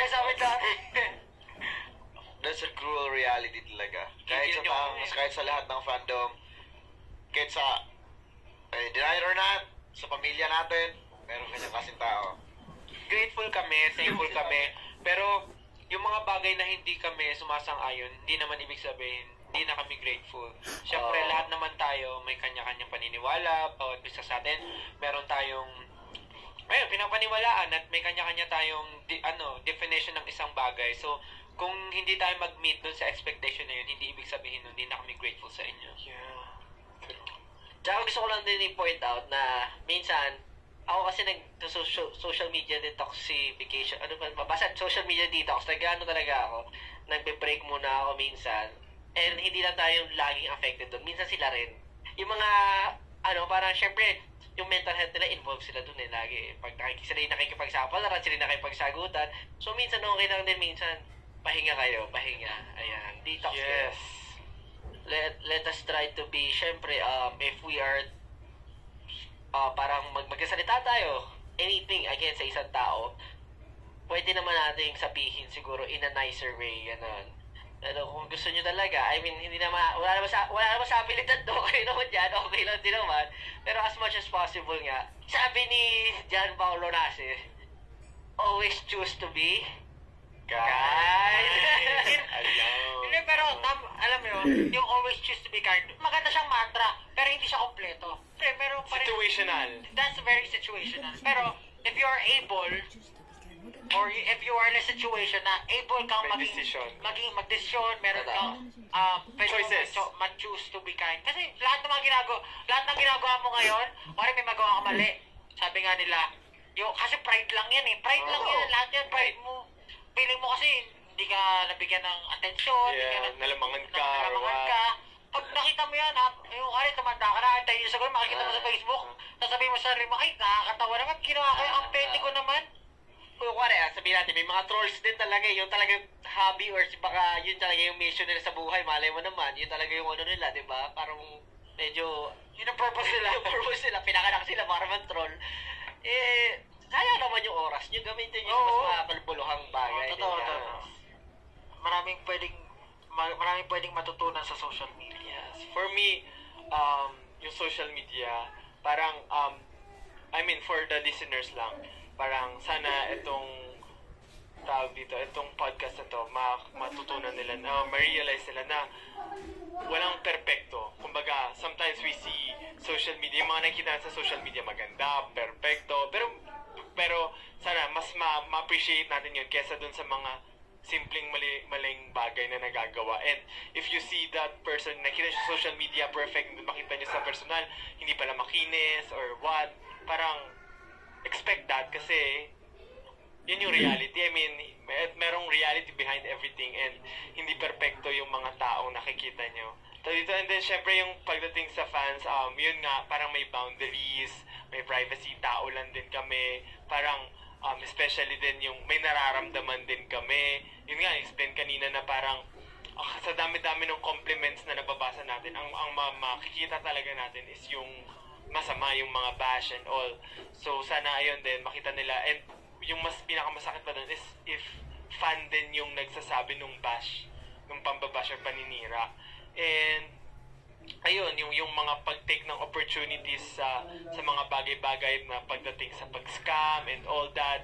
sabi dati. That's a cruel reality talaga. Kahit sa lahat ng fandom, kahit sa deny it or not, sa pamilya natin, meron kanyang kasing tao. Grateful kami, thankful kami, pero yung mga bagay na hindi kami sumasang-ayon, hindi naman ibig sabihin, hindi na kami grateful. Siyempre, lahat naman tayo may kanya-kanyang paniniwala, bawat isa sa atin, meron tayong pinapaniwalaan at may kanya-kanya tayong definition ng isang bagay. So, kung hindi tayo mag-meet dun sa expectation na yun, hindi ibig sabihin nun, hindi na kami grateful sa inyo. Yeah. Tsaka gusto ko lang din i-point out na minsan, ako kasi social media detoxification, basta social media detox, talaga ako, nagbe-break muna ako minsan, and hindi lang tayo laging affected doon, minsan sila rin. Yung mga, parang syempre, yung mental health nila, involved sila doon lagi. Pag sila yung nakikipagsapalaran, sila yung nakikipagsagutan, so minsan okay lang din, minsan, pahinga. Ayan, detox. Yes. Let us try to be, syempre, if we are parang magkasalita tayo, anything against sa isang tao, pwede naman nating sabihin siguro in a nicer way, gano'n. Pero kung gusto nyo talaga, hindi naman, wala naman sa abilidad, okay naman dyan, okay lang din naman. Pero as much as possible nga, sabi ni John Paulo Nasir, always choose to be kind. Hindi, pero alam mo yun, yung always choose to be kind, maganda siyang mantra, pero hindi siya kompleto. Pero Situational. That's very situational. Pero if you are able, or if you are in a situation na able kang mag-desisyon, meron kang Choices. mag-choose to be kind. Kasi lahat ng ginagawa mo ngayon, may magawa ka mali. Sabi nga nila, kasi pride lang yan eh. Pride lang yan. Lahat yan, pride mo. Feeling mo kasi hindi ka nabigyan ng atensyon, Yeah, nalamangan ka. pag nakita mo yan, ha, yung kaya tumanda ka na, 10 years ago, makikita mo sa Facebook, sasabihin mo sa sarili mo, ay, nakakatawa naman, ginawa ko ang pwede ko naman. Kung sabihin natin, may mga trolls din talaga, yung talagang hobby or baka yun talaga yung mission nila sa buhay, malay mo naman, yun talaga yung ano nila, di ba? Parang medyo, yun ang purpose nila. Yung purpose nila, pinakanak sila para man-troll. Sayang naman yung oras nyo, gamitin nyo sa mas makakalbuluhang bagay. Totoo. Maraming pwedeng matutunan sa social media. Yes. For me, yung social media, parang, for the listeners lang, parang sana itong itong podcast na to, matutunan nila, ma-realize nila na walang perfecto. Kumbaga, sometimes we see social media, yung mga nakikita sa social media maganda, perfecto, pero sana mas ma-appreciate natin yun kesa dun sa mga simpleng maling bagay na nagagawa. And if you see that person nakita sa social media perfect, makita nyo sa personal, hindi pala makinis or what, parang expect that kasi yun yung reality. Merong reality behind everything and hindi perfecto yung mga taong nakikita nyo. Dito, and then syempre yung pagdating sa fans, yun nga, parang may boundaries, may privacy, tao lang din kami, parang especially din yung may nararamdaman din kami. Yun nga, explain kanina na parang sa dami-dami ng compliments na nababasa natin, ang makikita talaga natin is yung masama, yung mga bash and all. So sana ayun din, makita nila. And yung mas pinakamasakit pa doon is if fan din yung nagsasabi nung bash, nung pambabash or paninira. And ayun, yung mga pag-take ng opportunities sa mga bagay-bagay na pagdating sa pag-scam and all that,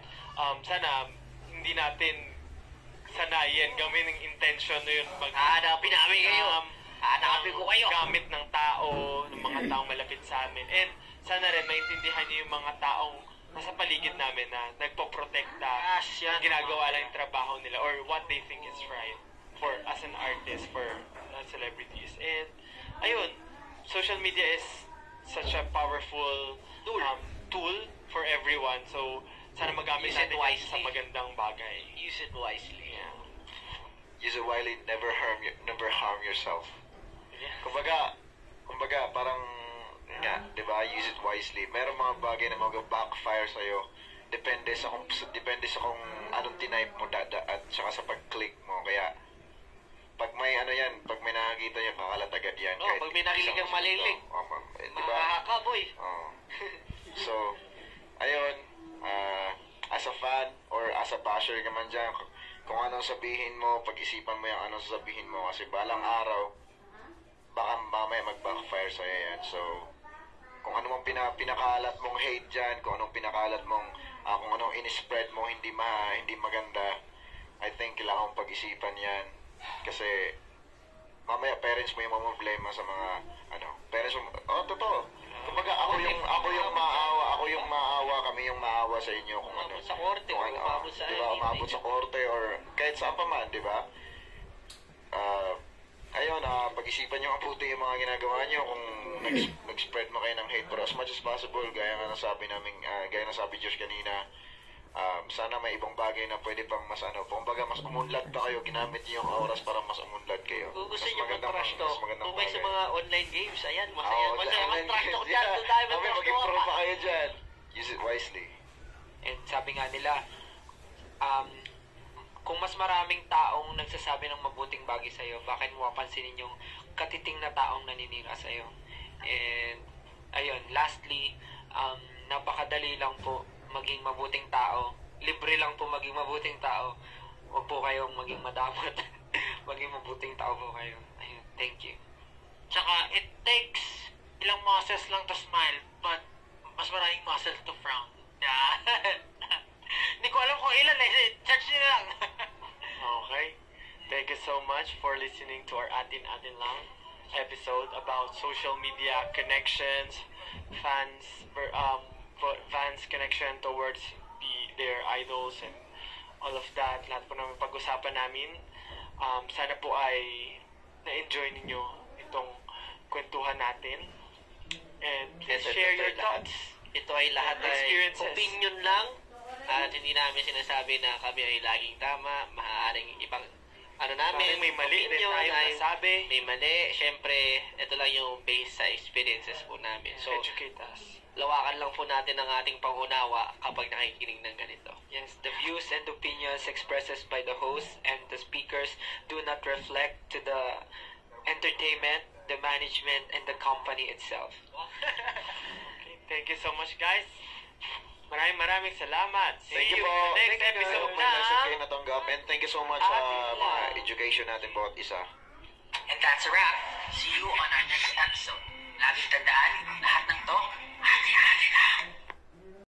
sana hindi natin sanayin, gawin ng intention na yun hanapin namin kayo. Hanapin ko kayo. Gamit ng tao, ng mga taong malapit sa amin. And sana rin maintindihan niyo yung mga taong nasa paligid namin na nagpo-protekta, ginagawa lang yung trabaho nila or what they think is right for as an artist, for celebrities. And ayun, social media is such a powerful tool for everyone. So sana magamit natin sa magandang bagay. Use it wisely. Yeah. Use it wisely, never harm yourself. Yeah. Kumbaga parang nga, 'di ba? Use it wisely. Merong mga bagay na mag-backfire sa iyo. Depende sa kung anong tinype mo at saka sa pag-click mo. Kaya pag may pag may nakakita niyo, kakalat agad yan. Kahit pag may nakilig kang malilig. Diba? Mahaka, boy. So, ayun, as a fan or as a basher ka man dyan, kung anong sabihin mo, pag-isipan mo yung anong sasabihin mo kasi balang araw, baka mamaya mag-backfire sa'yo yan. So, kung ano mong pinakalat mong hate dyan, kung anong pinakalat mong, kung anong in-spread mo hindi maganda, I think kailangan mong pag-isipan yan. Kasi, mamaya parents mo yung problema sa mga, parents mo, totoo. Kumbaga, ako yung maawa, kami yung maawa sa inyo kung ano. Sa korte, umabot sa diba, umabot sa korte or kahit saan pa man, di ba? Ayun, pag-isipan nyo mabuti yung mga ginagawa nyo kung nag-spread mo kayo ng hate. Pero as much as possible, gaya na sabi Josh kanina, sana may ibang bagay na pwede pang mas kumbaga mas umunlad pa kayo, ginamit niyo yung oras para mas umunlad kayo. Kung gusto nyo mag-trash talk, kung may sa bagay. mga online games, ayan, masaya mag-trash talk dyan, doon tayo mag-trash talk. Mag-improve pa kayo dyan. Use it wisely. And sabi nga nila, kung mas maraming taong nagsasabi ng mabuting bagay sa'yo, bakit mo papansinin yung katiting na taong naninira sa'yo? And, ayun, lastly, napakadali lang po maging mabuting tao. Libre lang po maging mabuting tao. Huwag po kayong maging madamot. Maging mabuting tao po kayo. Ayun, thank you. Tsaka, it takes ilang muscles lang to smile, but mas maraming muscles to frown. Yeah. Hindi ko alam kung ilan Search nyo lang. Okay. Thank you so much for listening to our Atin Lang episode about social media connections, fans connection towards their idols and all of that. Lahat po namin pag-usapan namin. Sana po ay na-enjoy ninyo itong kwentuhan natin. And please share your thoughts. Ito ay lahat ay opinion lang. At hindi namin sinasabi na kami ay laging tama. Maaaring ano namin, may mali rin opinion, tayong ay nasabi. may mali. Siyempre, ito lang yung based sa experiences po namin. So, Educate us. lawakan lang po natin ang ating pangunawa kapag nakikinig ng ganito. Yes, the views and opinions expressed by the host and the speakers do not reflect to the entertainment, the management, and the company itself. Okay, thank you so much, guys. Maraming salamat. Thank See you you po. in the next Thank you. episode May na. lesson kayo natanggap. And thank you so much sa mga education natin bawat isa. And that's a wrap. See you on our next episode. Laging tandaan, lahat ng to, hati-hati lang.